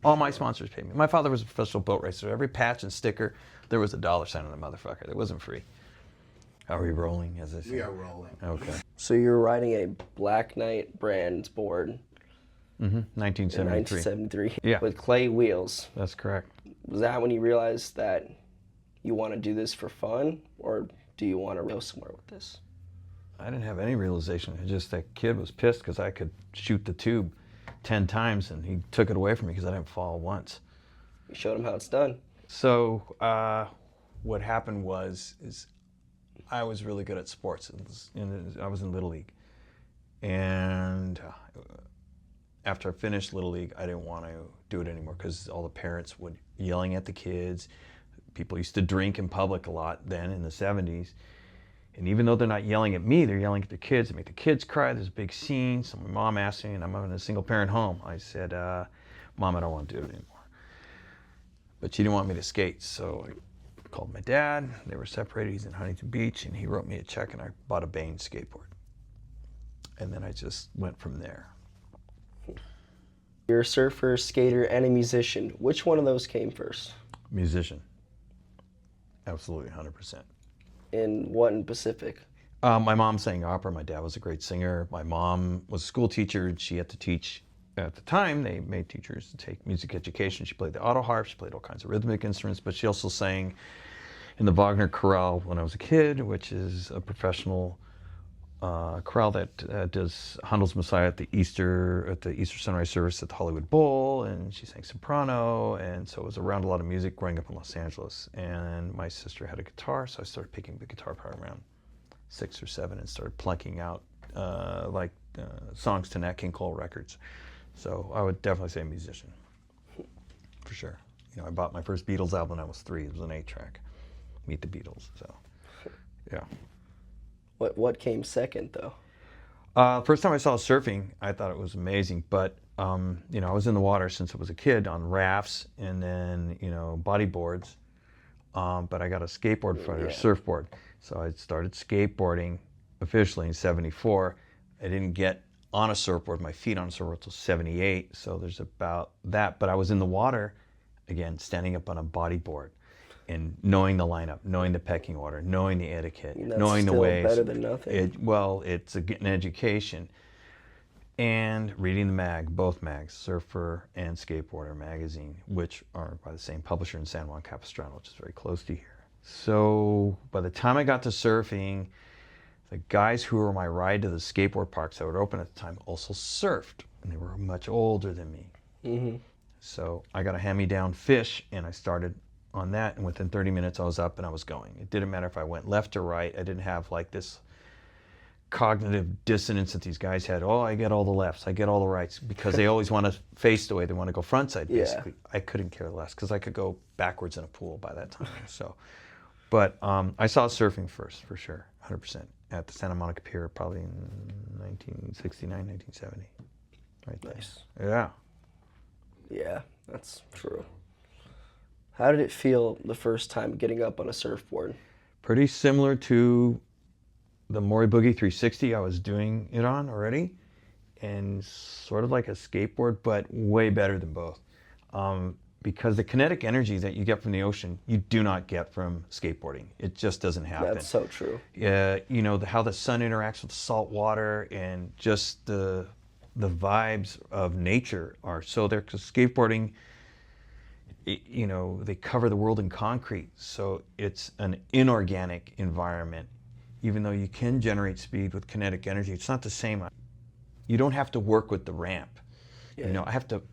All my sponsors paid me. My father was a professional boat racer. Every patch and sticker, there was a $1 sign on the motherfucker. It wasn't free. Are we rolling, as I say? We are rolling. Okay. So you're riding a Black Knight brand board. 1973. 1973. Yeah. With clay wheels. That's correct. Was that when you realized that you want to do this for fun, or do you want to go somewhere with this? I didn't have any realization. It just that kid was pissed because I could shoot the tube 10 times, and he took it away from me because I didn't fall once. You showed him how it's done. So what happened was I was really good at sports. I was in Little League. And after I finished Little League, I didn't want to do it anymore because all the parents would yelling at the kids. People used to drink in public a lot then in the 70s. And even though they're not yelling at me, they're yelling at the kids. They make the kids cry. There's a big scene. So my mom asked me, and I'm in a single parent home. I said, Mom, I don't want to do it anymore. But she didn't want me to skate. So I called my dad. They were separated. He's in Huntington Beach. And he wrote me a check, and I bought a Bain skateboard. And then I just went from there. You're a surfer, skater, and a musician. Which one of those came first? Musician. Absolutely, 100%. In what in Pacific? My mom sang opera. My dad was a great singer. My mom was a school teacher. She had to teach. At the time, they made teachers to take music education. She played the auto harp. She played all kinds of rhythmic instruments, but she also sang in the Wagner chorale when I was a kid, which is a professional chorale that does Handel's Messiah at the Easter sunrise service at the Hollywood Bowl, and she sang soprano, and so it was around a lot of music growing up in Los Angeles. And my sister had a guitar, so I started picking the guitar apart around 6 or 7 and started plunking out songs to Nat King Cole records. So I would definitely say musician, for sure. You know, I bought my first Beatles album when I was 3. It was an 8-track, Meet the Beatles. So, yeah. What came second, though? First time I saw surfing, I thought it was amazing. But you know, I was in the water since I was a kid on rafts and then bodyboards. But I got a skateboard for a surfboard, so I started skateboarding officially in '74. I didn't get on a surfboard, my feet on a surfboard until '78. So there's about that. But I was in the water again, standing up on a bodyboard. And knowing the lineup, knowing the pecking order, knowing the etiquette, knowing the ways. That's still better than nothing. It's an education. And reading the both mags, Surfer and Skateboarder magazine, which are by the same publisher in San Juan Capistrano, which is very close to here. So by the time I got to surfing, the guys who were my ride to the skateboard parks that were open at the time also surfed, and they were much older than me. Mm-hmm. So I got a hand-me-down fish, and I started on that, and within 30 minutes I was up and I was going. It didn't matter if I went left or right. I didn't have like this cognitive dissonance that these guys had. Oh, I get all the lefts, I get all the rights, because they always want to face the way, they want to go frontside basically. Yeah. I couldn't care less because I could go backwards in a pool by that time. So, but I saw surfing first, for sure, 100%, at the Santa Monica Pier, probably in 1969, 1970. Right there. Nice. Yeah. Yeah, that's true. How did it feel the first time getting up on a surfboard? Pretty similar to the Mori Boogie 360 I was doing it on already, and sort of like a skateboard, but way better than both. Because the kinetic energy that you get from the ocean, you do not get from skateboarding. It just doesn't happen. That's so true. You know, how the sun interacts with the salt water, and just the vibes of nature are so there, because skateboarding, you know, they cover the world in concrete, so it's an inorganic environment. Even though you can generate speed with kinetic energy, it's not the same. You don't have to work with the ramp. Yeah. You know,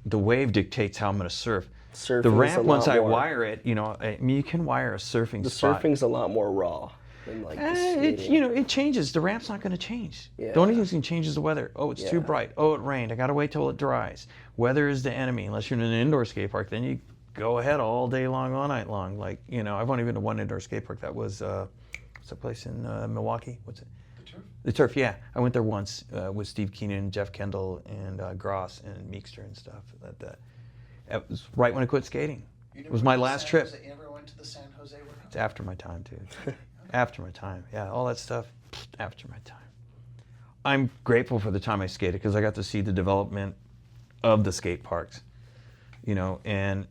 the wave dictates how I'm going to surf. The ramp, once I wire it, you know, I mean, you can wire a surfing spot. The surfing's a lot more raw than like the skating. You know, it changes. The ramp's not going to change. Yeah. The only thing that's going to change is the weather. Oh, it's too bright. Oh, it rained. I got to wait till it dries. Weather is the enemy. Unless you're in an indoor skate park, then you go ahead all day long, all night long. Like, you know, I've only been to one indoor skate park. That was, what's that place in Milwaukee? What's it? The Turf? The Turf, yeah. I went there once with Steve Keenan, Jeff Kendall, and Gross, and Meekster and stuff. That was right when I quit skating. It was my last trip. You ever went to the San Jose workout? It's after my time, dude. After my time. Yeah, all that stuff, after my time. I'm grateful for the time I skated, because I got to see the development of the skate parks. you know, and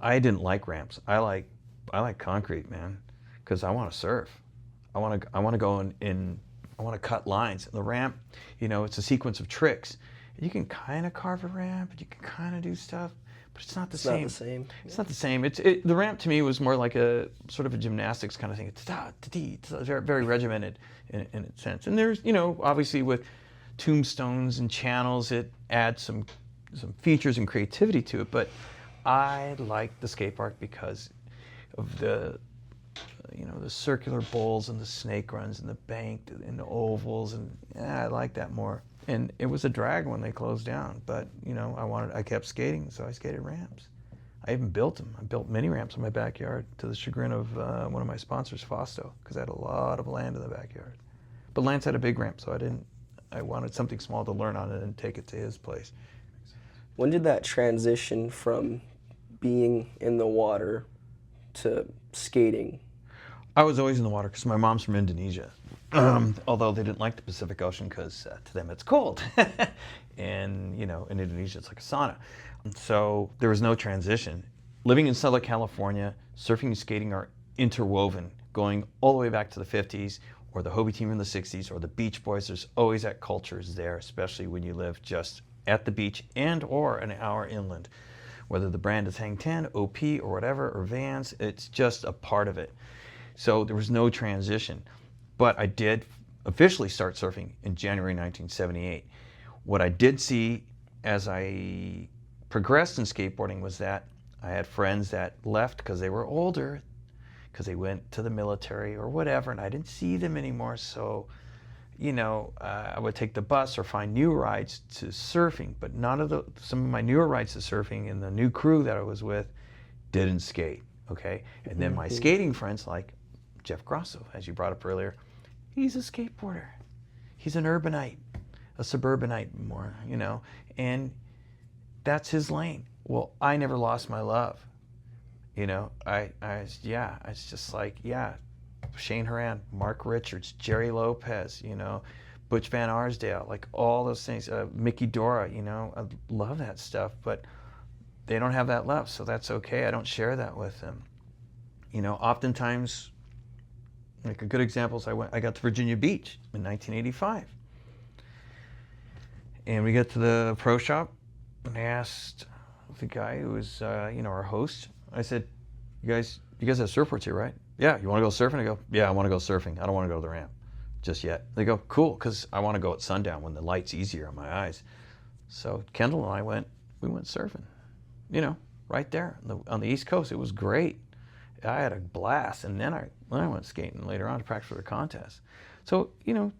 I didn't like ramps. I like concrete, man, because I want to surf. I want to go in I want to cut lines. And the ramp, you know, it's a sequence of tricks. You can kind of carve a ramp, you can kind of do stuff, but it's not the same. Not the same. It's not the same. The ramp to me was more like a sort of a gymnastics kind of thing. It's very, very regimented in its sense. And there's, you know, obviously with tombstones and channels, it adds some features and creativity to it. But I like the skate park because of the, you know, the circular bowls and the snake runs and the bank and the ovals, and I like that more. And it was a drag when they closed down, but you know, I kept skating, so I skated ramps. I even built them. I built mini ramps in my backyard to the chagrin of one of my sponsors, Fausto, because I had a lot of land in the backyard. But Lance had a big ramp, so I wanted something small to learn on it and take it to his place. When did that transition from being in the water to skating? I was always in the water because my mom's from Indonesia. Although they didn't like the Pacific Ocean because to them it's cold. And, you know, in Indonesia it's like a sauna. So there was no transition. Living in Southern California, surfing and skating are interwoven, going all the way back to the 50s, or the Hobie team in the 60s, or the Beach Boys. There's always that culture is there, especially when you live just at the beach and or an hour inland. Whether the brand is Hang 10, OP, or whatever, or Vans, it's just a part of it. So there was no transition. But I did officially start surfing in January 1978. What I did see as I progressed in skateboarding was that I had friends that left because they were older, because they went to the military or whatever, and I didn't see them anymore. So, you know, I would take the bus or find new rides to surfing, but some of my newer rides to surfing and the new crew that I was with didn't skate, okay? And then my skating friends like Jeff Grosso, as you brought up earlier, he's a skateboarder. He's an urbanite, a suburbanite more, you know, and that's his lane. Well, I never lost my love. You know, it's just like, yeah, Shane Horan, Mark Richards, Jerry Lopez, you know, Butch Van Arsdale, like all those things, Mickey Dora, you know, I love that stuff, but they don't have that love, so that's okay. I don't share that with them. You know, oftentimes, like a good example is I got to Virginia Beach in 1985. And we get to the pro shop, and I asked the guy who was, you know, our host, I said, you guys have surfboards here, right? Yeah, you want to go surfing? I go, yeah, I want to go surfing. I don't want to go to the ramp just yet. They go, cool, because I want to go at sundown when the light's easier on my eyes. So Kendall and I went surfing, you know, right there on the East Coast. It was great. I had a blast, and then I went skating later on to practice for the contest. So, you know,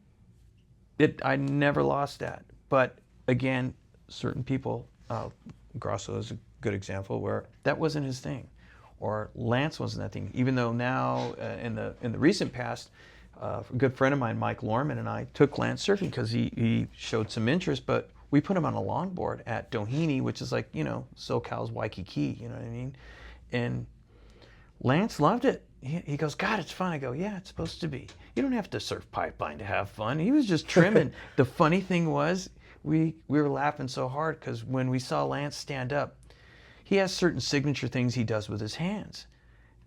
I never lost that. But again, certain people, Grosso is a good example where that wasn't his thing, or Lance wasn't that thing. Even though now, in the recent past, a good friend of mine, Mike Lorman, and I took Lance surfing because he showed some interest, but we put him on a longboard at Doheny, which is like, you know, SoCal's Waikiki, you know what I mean? And Lance loved it. He goes, God, it's fun. I go, yeah, it's supposed to be. You don't have to surf pipeline to have fun. He was just trimming. The funny thing was, we were laughing so hard because when we saw Lance stand up, he has certain signature things he does with his hands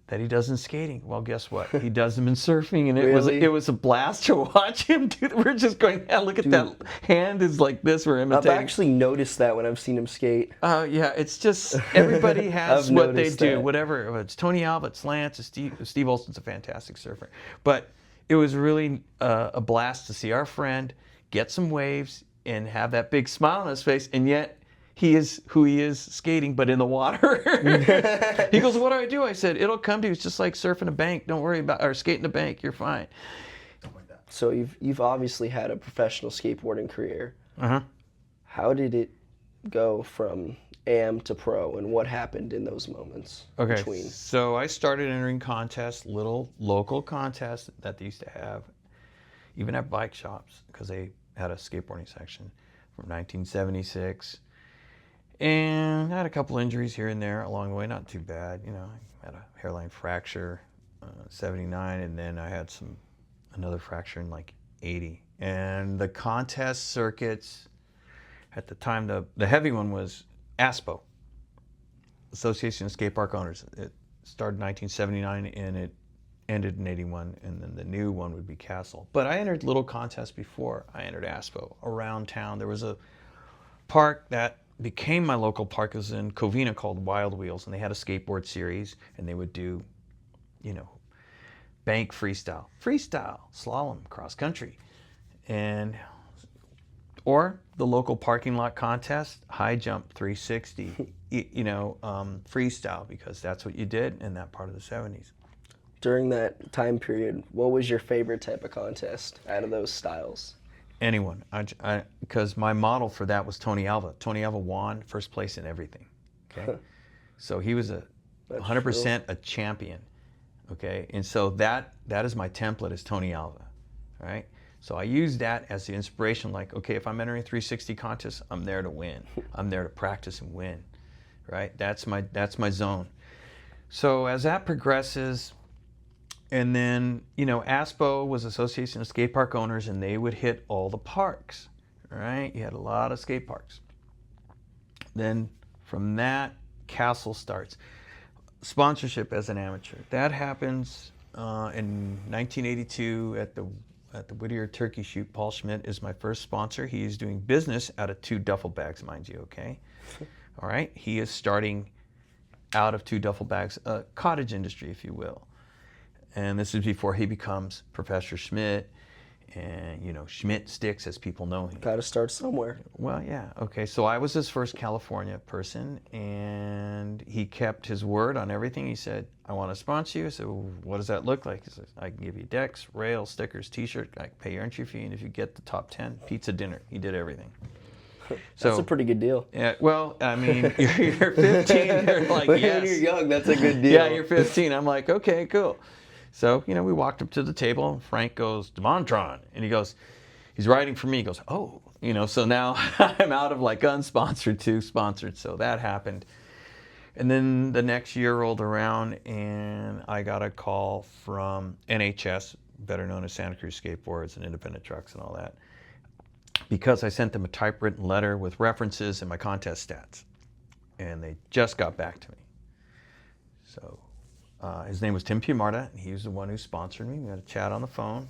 that he does in skating. Well, guess what? He does them in surfing, and it was a blast to watch him do that. We're just going, yeah, look at that hand is like this. We're imitating. I've actually noticed that when I've seen him skate. Yeah, it's just everybody has what they do, that. Whatever. It's Tony Albert's, Lance, Steve Olson's a fantastic surfer. But it was really a blast to see our friend get some waves and have that big smile on his face, and yet he is who he is skating, but in the water. He goes, what do I do? I said, it'll come to you. It's just like surfing a bank. Don't worry about, or skating a bank. You're fine. So you've obviously had a professional skateboarding career. Uh-huh. How did it go from am to pro, and what happened in those moments between? So I started entering contests, little local contests that they used to have, even at bike shops, because they had a skateboarding section from 1976. And I had a couple injuries here and there along the way, not too bad. You know, I had a hairline fracture, 79, and then I had another fracture in like 80. And the contest circuits, at the time, the heavy one was ASPO, Association of Skate Park Owners. It started in 1979 and it ended in 81, and then the new one would be Castle. But I entered little contests before I entered ASPO around town. There was a park that became my local park. It was in Covina called Wild Wheels, and they had a skateboard series, and they would do, you know, bank freestyle, slalom, cross country, and or the local parking lot contest, high jump 360, freestyle, because that's what you did in that part of the 70s. During that time period, what was your favorite type of contest out of those styles? Anyone, because my model for that was Tony Alva. Tony Alva won first place in everything. Okay, so he was 100% a champion. Okay, and so that is my template, is Tony Alva. All right, so I use that as the inspiration. Like, okay, if I'm entering a 360 contest, I'm there to win. I'm there to practice and win. Right, that's my zone. So as that progresses. And then, ASPO was Association of Skate Park Owners, and they would hit all the parks, right? You had a lot of skate parks. Then from that, Castle starts. Sponsorship as an amateur. That happens in 1982 at the Whittier Turkey Shoot. Paul Schmidt is my first sponsor. He is doing business out of 2 duffel bags, mind you, okay? All right? He is starting out of 2 duffel bags, a cottage industry, if you will. And this is before he becomes Professor Schmidt, and Schmidt sticks, as people know him. Got to start somewhere. Well, yeah, okay. So I was his first California person, and he kept his word on everything. He said, "I want to sponsor you." I said, "Well, what does that look like?" He said, "I can give you decks, rails, stickers, T-shirt. I can pay your entry fee, and if you get the top 10, pizza dinner." He did everything. That's a pretty good deal. Yeah, well, I mean, you're 15. You're like, yes. When you're young, that's a good deal. Yeah, you're 15. I'm like, okay, cool. So, we walked up to the table, and Frank goes, "DeMontrond," and he goes, he's writing for me. He goes, "Oh," so now I'm out of like unsponsored to sponsored. So that happened. And then the next year rolled around, and I got a call from NHS, better known as Santa Cruz Skateboards and Independent Trucks and all that, because I sent them a typewritten letter with references and my contest stats. And they just got back to me. So his name was Tim Piamarta, and he was the one who sponsored me. We had a chat on the phone.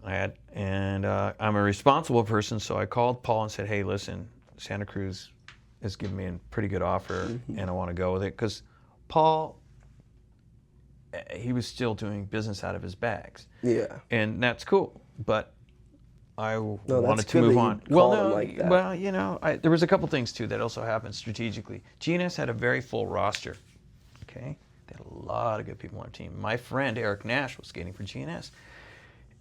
I'm a responsible person, so I called Paul and said, "Hey, listen, Santa Cruz has given me a pretty good offer, and I want to go with it." Because Paul, he was still doing business out of his bags. Yeah. And that's cool, but I wanted to good move that on. you called him like that. There was a couple things too that also happened strategically. GNS had a very full roster. Okay, they had a lot of good people on their team. My friend Eric Nash was skating for GNS,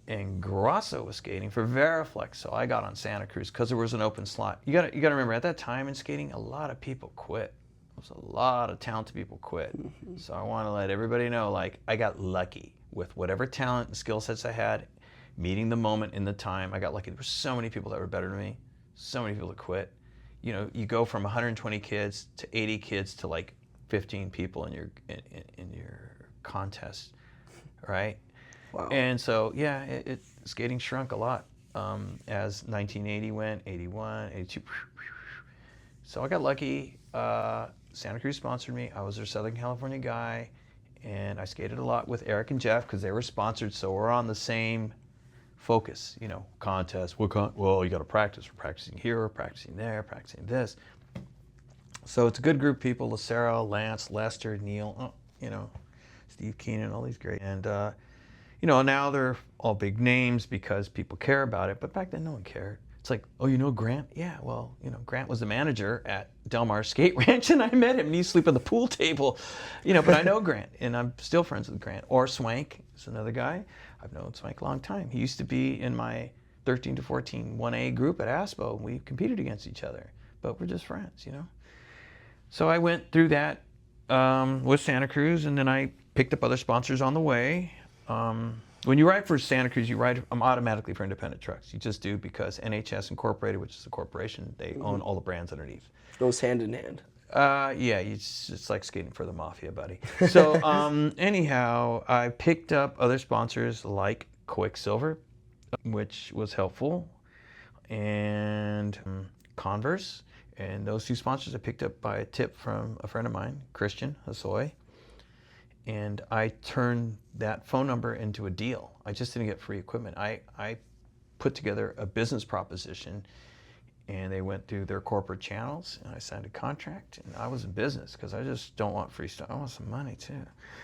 and Grosso was skating for Veriflex. So I got on Santa Cruz because there was an open slot. You got to remember, at that time in skating, a lot of people quit. There was a lot of talented people quit. So I want to let everybody know, like, I got lucky with whatever talent and skill sets I had, meeting the moment in the time. I got lucky. There were so many people that were better than me, so many people that quit. You go from 120 kids to 80 kids to like 15 people in your contest, right? Wow. And so, yeah, skating shrunk a lot as 1980 went, 81, 82. So I got lucky. Santa Cruz sponsored me. I was their Southern California guy, and I skated a lot with Eric and Jeff because they were sponsored, so we're on the same focus, contest. Well, you got to practice. We're practicing here, we're practicing there, practicing this. So it's a good group of people: Lucero, Lance, Lester, Neil, Steve Keenan, all these great. And now they're all big names because people care about it. But back then, no one cared. It's like, oh, Grant? Yeah, well, Grant was the manager at Del Mar Skate Ranch, and I met him, and he sleep on the pool table, but I know Grant, and I'm still friends with Grant. Or Swank is another guy. I've known Swank a long time. He used to be in my 13 to 14 1A group at ASPO, and we competed against each other, but we're just friends, So I went through that with Santa Cruz, and then I picked up other sponsors on the way. When you ride for Santa Cruz, you ride automatically for Independent Trucks. You just do, because NHS Incorporated, which is a corporation, they own all the brands underneath. Goes hand in hand. Yeah, it's like skating for the mafia, buddy. So anyhow, I picked up other sponsors like Quiksilver, which was helpful, and Converse. And those 2 sponsors I picked up by a tip from a friend of mine, Christian Hasoy. And I turned that phone number into a deal. I just didn't get free equipment. I put together a business proposition, and they went through their corporate channels, and I signed a contract, and I was in business because I just don't want free stuff. I want some money too.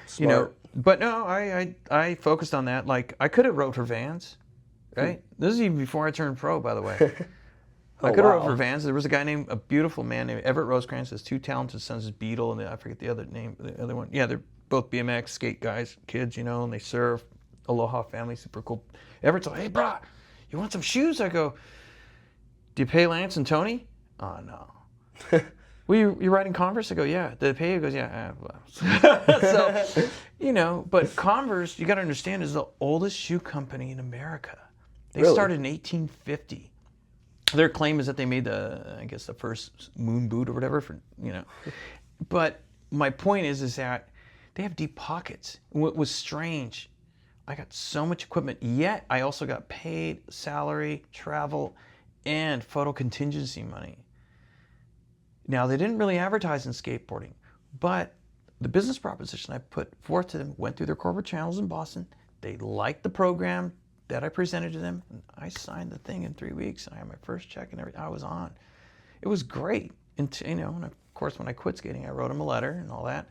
Smart. You know, but no, I focused on that. Like, I could have wrote for Vans, right? This is even before I turned pro, by the way. I could have wrote for Vans. There was a guy a beautiful man named Everett Rosecrans. His 2 talented sons is Beetle, and I forget the other name, the other one. Yeah, they're both BMX skate guys, kids, you know, and they serve Aloha family, super cool. Everett's like, hey, brah, you want some shoes? I go, do you pay Lance and Tony? Oh, no. Well, you riding Converse? I go, yeah. Did they pay you? He goes, yeah. So, you know, but Converse, you got to understand, is the oldest shoe company in America. They started in 1850. Their claim is that they made the first moon boot or whatever for, you know. But my point is that they have deep pockets. What was strange, I got so much equipment, yet I also got paid salary, travel, and photo contingency money. Now, they didn't really advertise in skateboarding, but the business proposition I put forth to them went through their corporate channels in Boston. They liked the program that I presented to them, and I signed the thing in 3 weeks. I had my first check and everything. I was on. It was great. And, you know, and of course, when I quit skating, I wrote them a letter and all that.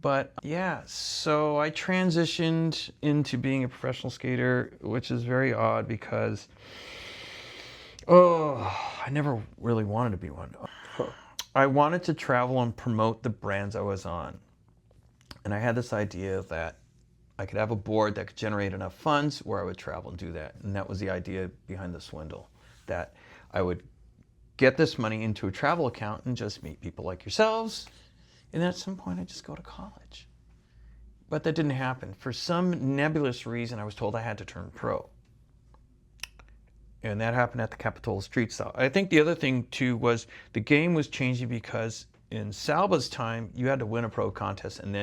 But yeah, so I transitioned into being a professional skater, which is very odd because, I never really wanted to be one. I wanted to travel and promote the brands I was on. And I had this idea that I could have a board that could generate enough funds where I would travel and do that. And that was the idea behind the swindle, that I would get this money into a travel account and just meet people like yourselves. And then at some point, I'd just go to college. But that didn't happen. For some nebulous reason, I was told I had to turn pro. And that happened at the Capitola Street Style. I think the other thing, too, was the game was changing because in Salba's time, you had to win a pro contest, and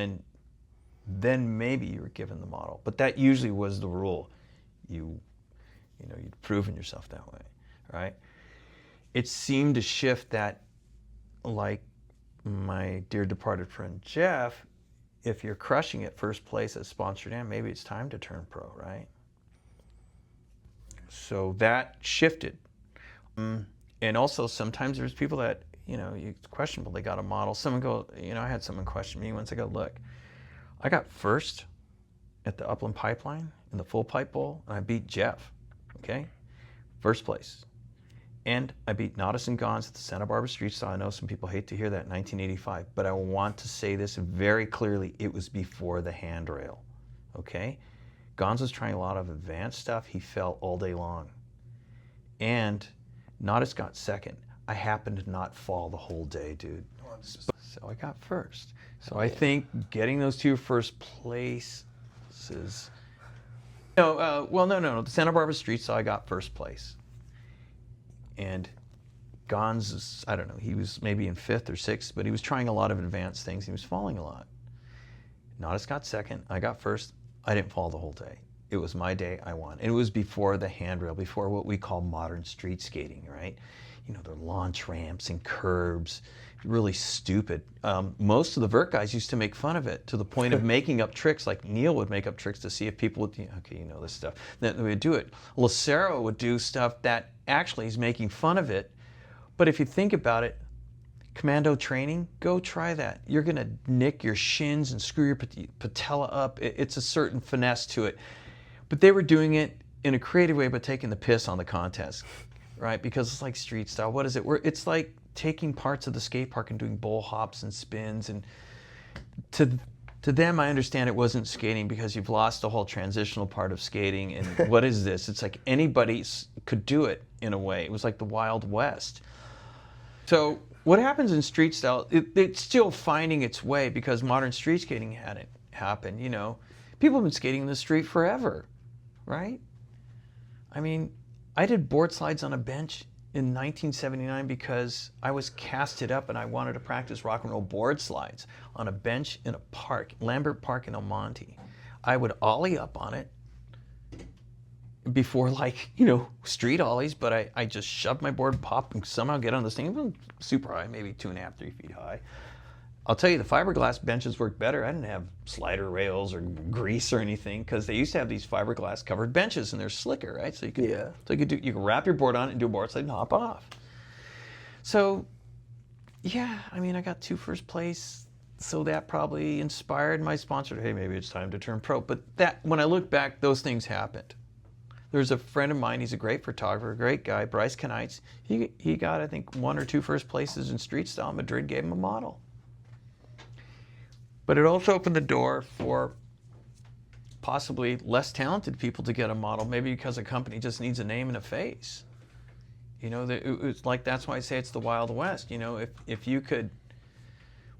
then maybe you were given the model. But that usually was the rule. You'd proven yourself that way, right? It seemed to shift that, like my dear departed friend Jeff, if you're crushing it first place as sponsored in, maybe it's time to turn pro, right? So that shifted. And also sometimes there's people that, you know, it's questionable. They got a model. Someone go, you know, I had someone question me once. I go, look, I got first at the Upland Pipeline in the full pipe bowl, and I beat Jeff, okay? First place. And I beat Nadas and Gons at the Santa Barbara Street Style. I know some people hate to hear that, 1985, but I want to say this very clearly. It was before the handrail, okay? Gons was trying a lot of advanced stuff. He fell all day long. And Nadas got second. I happened to not fall the whole day, dude. So I got first. So I think getting those 2 first places. No. The Santa Barbara Street Style, I got first place. And Gons is, I don't know, he was maybe in 5th or 6th, but he was trying a lot of advanced things. He was falling a lot. Nadas got second. I got first. I didn't fall the whole day. It was my day. I won. And it was before the handrail, before what we call modern street skating, right? You know, the launch ramps and curbs. Really stupid. Most of the vert guys used to make fun of it to the point of making up tricks. Like Neil would make up tricks to see if people would, okay, you know this stuff. Then they would do it. Lucero would do stuff that actually is making fun of it. But if you think about it, commando training, go try that. You're going to nick your shins and screw your patella up. It's a certain finesse to it. But they were doing it in a creative way, but taking the piss on the contest, right? Because it's like street style. What is it? It's like taking parts of the skate park and doing bull hops and spins. And to them, I understand it wasn't skating because you've lost the whole transitional part of skating. And what is this? It's like anybody could do it in a way. It was like the Wild West. So what happens in street style, it's still finding its way because modern street skating hadn't happened. You know, people have been skating in the street forever, right? I mean, I did board slides on a bench in 1979 because I was casted up and I wanted to practice rock and roll board slides on a bench in a park, Lambert Park in El Monte. I would ollie up on it. before, like, street ollies, but I just shove my board, pop, and somehow get on this thing. It wasn't super high, maybe 2.5, 3 feet high. I'll tell you, the fiberglass benches worked better. I didn't have slider rails or grease or anything, because they used to have these fiberglass covered benches, and they're slicker, right? So you could wrap your board on it and do a board slide and hop off. So, yeah, I mean, I got 2 first place. So that probably inspired my sponsor to, hey, maybe it's time to turn pro. But that, when I look back, those things happened. There's a friend of mine, he's a great photographer, a great guy, Bryce Kanites. He got, I think, 1 or 2 first places in street style. Madrid gave him a model. But it also opened the door for possibly less talented people to get a model, maybe because a company just needs a name and a face. It's like, that's why I say it's the Wild West. If you could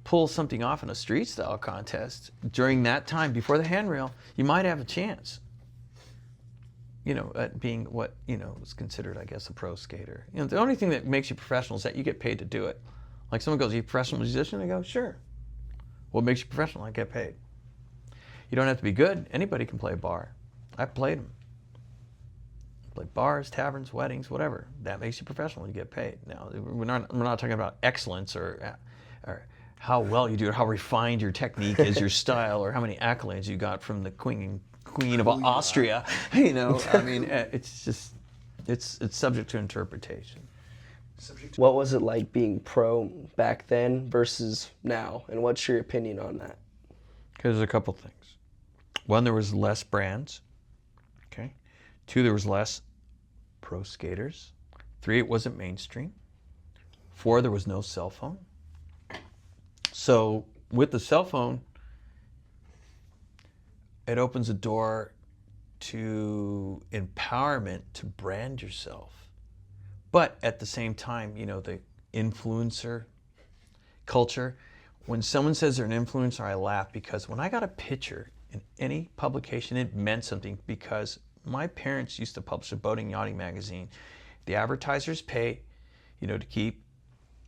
pull something off in a street style contest during that time before the handrail, you might have a chance. At being what is considered, I guess, a pro skater. The only thing that makes you professional is that you get paid to do it. Like, someone goes, "Are you a professional musician?" I go, "Sure." What makes you professional? I get paid. You don't have to be good. Anybody can play a bar. I've played them. Like bars, taverns, weddings, whatever. That makes you professional. You get paid. Now, we're not talking about excellence or how well you do it, how refined your technique is, your style, or how many accolades you got from the Queen of Austria. I mean, it's just, it's subject to interpretation. What was it like being pro back then versus now, and what's your opinion on that? Okay, there's a couple things. 1, there was less brands. Okay. 2, there was less pro skaters. 3, it wasn't mainstream. 4, there was no cell phone. So with the cell phone, it opens a door to empowerment to brand yourself. But at the same time, the influencer culture, when someone says they're an influencer, I laugh, because when I got a picture in any publication, it meant something, because my parents used to publish a boating yachting magazine. The advertisers pay, to keep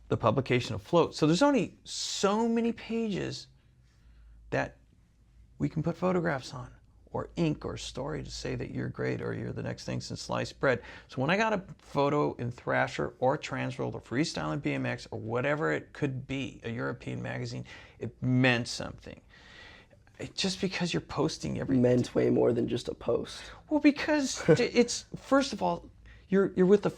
the publication afloat. So there's only so many pages that we can put photographs on, or ink, or story to say that you're great, or you're the next thing since sliced bread. So when I got a photo in Thrasher or Transworld or Freestyle and BMX or whatever it could be, a European magazine, it meant something. Just because you're posting every... Meant way more than just a post. Well, because it's, first of all, you're with the,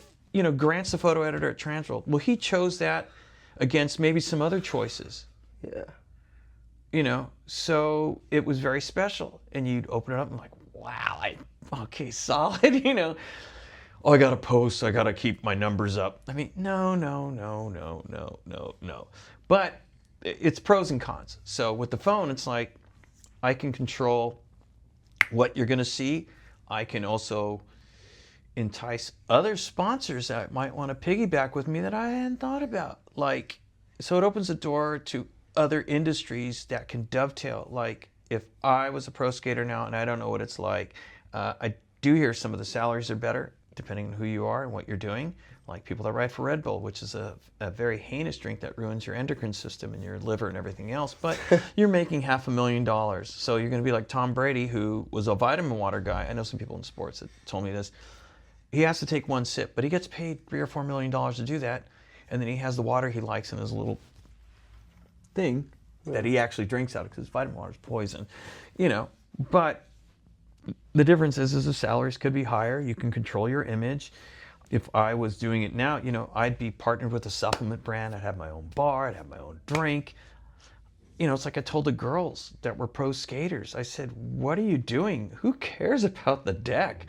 Grant's the photo editor at Transworld. Well, he chose that against maybe some other choices. Yeah. So it was very special. And you'd open it up and like, wow, okay, solid, Oh, I got to post, I got to keep my numbers up. I mean, no. But it's pros and cons. So with the phone, it's like, I can control what you're going to see. I can also entice other sponsors that might want to piggyback with me that I hadn't thought about. Like, so it opens the door to other industries that can dovetail. Like, if I was a pro skater now, and I don't know what it's like, I do hear some of the salaries are better, depending on who you are and what you're doing. Like people that ride for Red Bull, which is a very heinous drink that ruins your endocrine system and your liver and everything else. But you're making $500,000. So you're going to be like Tom Brady, who was a vitamin water guy. I know some people in sports that told me this. He has to take 1 sip, but he gets paid $3 or $4 million to do that. And then he has the water he likes in his little thing that he actually drinks out of, because vitamin water is poison. But the difference is the salaries could be higher. You can control your image. If I was doing it now, I'd be partnered with a supplement brand. I'd have my own bar. I'd have my own drink. It's like I told the girls that were pro skaters. I said, what are you doing? Who cares about the deck?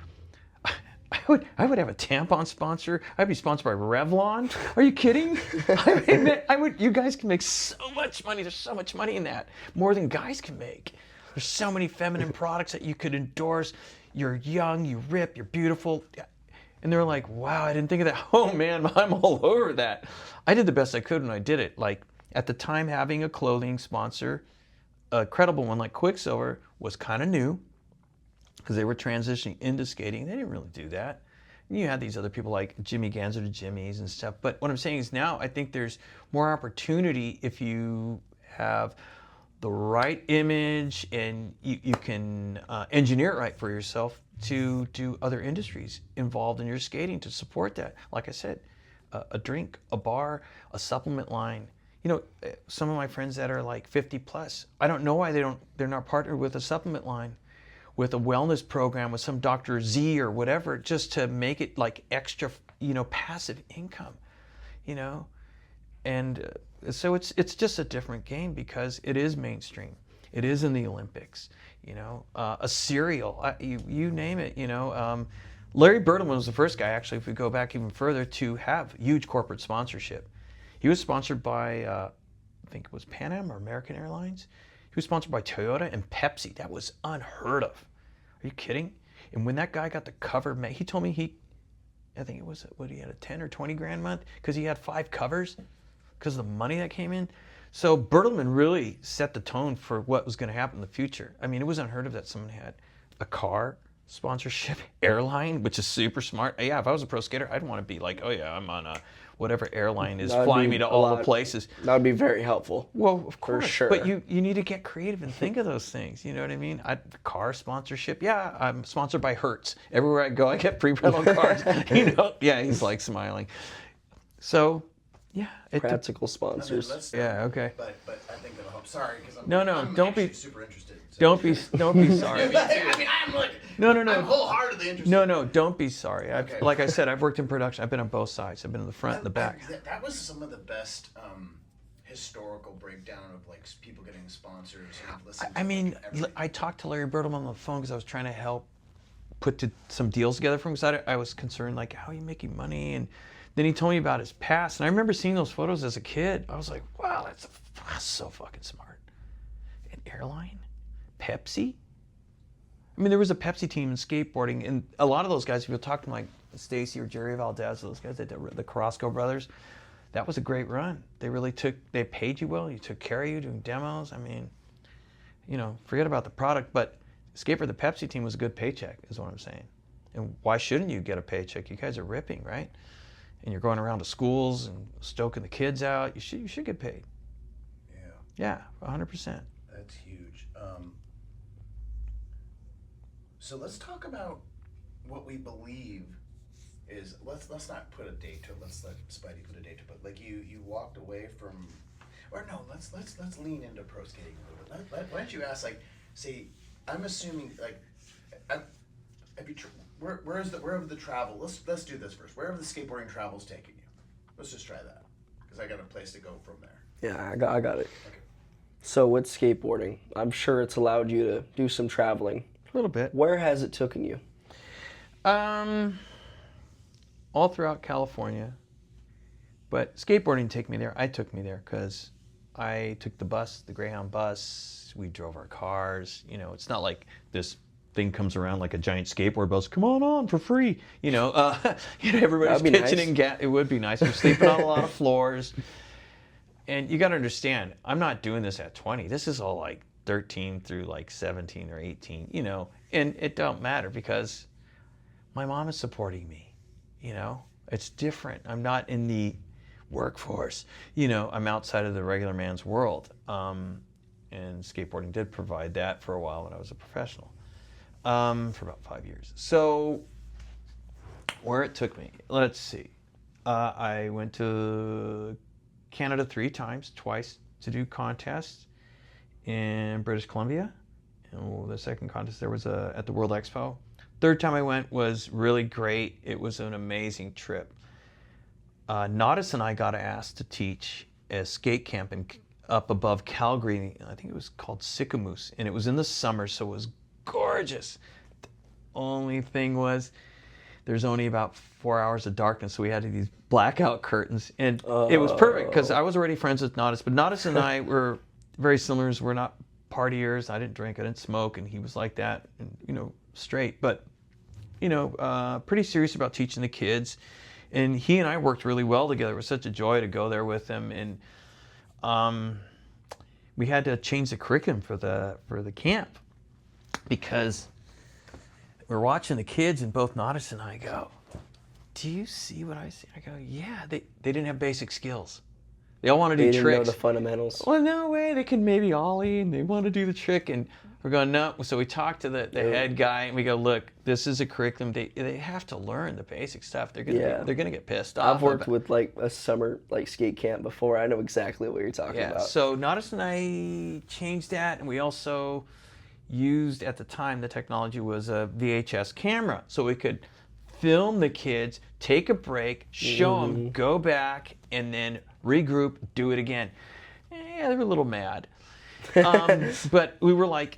I would have a tampon sponsor. I'd be sponsored by Revlon. Are you kidding? I would. You guys can make so much money. There's so much money in that. More than guys can make. There's so many feminine products that you could endorse. You're young, you rip, you're beautiful. And they're like, wow, I didn't think of that. Oh man, I'm all over that. I did the best I could when I did it. Like at the time, having a clothing sponsor, a credible one like Quiksilver, was kind of new, because they were transitioning into skating. They didn't really do that. And you had these other people like Jimmy Ganser to Jimmy's and stuff. But what I'm saying is now I think there's more opportunity if you have the right image and you can engineer it right for yourself to do other industries involved in your skating to support that. Like I said, a drink, a bar, a supplement line. You know, some of my friends that are like 50 plus, I don't know why they're not partnered with a supplement line, with a wellness program, with some Dr. Z or whatever, just to make it like extra, you know, passive income, you know? And so it's just a different game because it is mainstream. It is in the Olympics, you know, a cereal, you name it, you know. Larry Bertlemann was the first guy, actually, if we go back even further, to have huge corporate sponsorship. He was sponsored by, I think it was Pan Am or American Airlines. He was sponsored by Toyota and Pepsi. That was unheard of. Are you kidding? And when that guy got the cover, he told me I think it was, he had a 10 or 20 grand month because he had 5 covers because of the money that came in. So Bertlemann really set the tone for what was going to happen in the future. I mean, it was unheard of that someone had a car sponsorship, airline, which is super smart. Yeah, if I was a pro skater, I'd want to be like, oh yeah, I'm on a whatever airline is flying me to all the places. That would be very helpful. Well, of course, for sure. But you need to get creative and think of those things. You know what I mean? Car sponsorship. Yeah, I'm sponsored by Hertz. Everywhere I go, I get free rental cars. You know? Yeah, he's like smiling. So, yeah. Practical sponsors. Yeah. Okay. But I think that'll help. Sorry, because I'm don't be actually super interested. So. Don't be sorry. I mean, I'm like, No. I'm wholeheartedly interested. No, don't be sorry. Okay. Like I said, I've worked in production. I've been on both sides. I've been in the front and the back. That was some of the best historical breakdown of like people getting sponsors. And listening I to, mean, like, everything. I talked to Larry Bertlemann on the phone because I was trying to help put some deals together for him because I was concerned, like, how are you making money? And then he told me about his past. And I remember seeing those photos as a kid. I was like, wow, that's so fucking smart. An airline? Pepsi? I mean, there was a Pepsi team in skateboarding, and a lot of those guys, if you talk to like Stacy or Jerry Valdez, those guys that did the Carrasco brothers, that was a great run. They paid you well, you took care of you doing demos. I mean, you know, forget about the product, but skate for the Pepsi team was a good paycheck, is what I'm saying. And why shouldn't you get a paycheck? You guys are ripping, right? And you're going around to schools and stoking the kids out. You should get paid. Yeah. Yeah, 100%. That's huge. So let's talk about what we believe is. Let's not put a date to it. Let's let Spidey put a date to it. But like you walked away from, or no. Let's lean into pro skating a little bit. Why don't you ask, like, say, I'm assuming, like, where have the travel? Let's do this first. Where have the skateboarding travels taken you? Let's just try that, because I got a place to go from there. Yeah, I got it. Okay. So with skateboarding, I'm sure it's allowed you to do some traveling. A little bit. Where has it taken you? All throughout California, but skateboarding took me there because I took the bus, the Greyhound bus. We drove our cars. You know, it's not like this thing comes around like a giant skateboard bus. Come on for free. You know, everybody's That'd be pitching nice. in It would be nice. We're sleeping on a lot of floors. And you got to understand, I'm not doing this at 20. This is all like 13 through like 17 or 18, you know, and it don't matter because my mom is supporting me, you know. It's different. I'm not in the workforce, you know. I'm outside of the regular man's world, and skateboarding did provide that for a while when I was a professional, for about 5 years. So where it took me, let's see. I went to Canada 3 times, twice to do contests in British Columbia. And the second contest there was at the World Expo. Third time I went was really great. It was an amazing trip. Naudis and I got asked to teach a skate camp up above Calgary. I think it was called Sicamous, and it was in the summer, so it was gorgeous. The only thing was there's only about 4 hours of darkness, so we had these blackout curtains, and it was perfect because I was already friends with Naudis, but Naudis and I were very similar. We're not partiers. I didn't drink, I didn't smoke, and he was like that, and, you know, straight, but, you know, pretty serious about teaching the kids. And he and I worked really well together. It was such a joy to go there with him, and we had to change the curriculum for the camp because we're watching the kids, and both Naudis and I go, do you see what I see? I go, yeah, they didn't have basic skills. They all want to do They didn't know tricks. the fundamentals. Well, no way. They can maybe ollie, and they want to do the trick. And we're going, no. So we talk to the head guy, and we go, look, this is a curriculum. They have to learn the basic stuff. They're gonna get pissed off. I've worked with like a summer like skate camp before. I know exactly what you're talking about. So Nadas and I changed that, and we also used at the time the technology was a VHS camera, so we could film the kids, take a break, show them, go back, and then regroup, do it again. Yeah, they were a little mad. But we were like,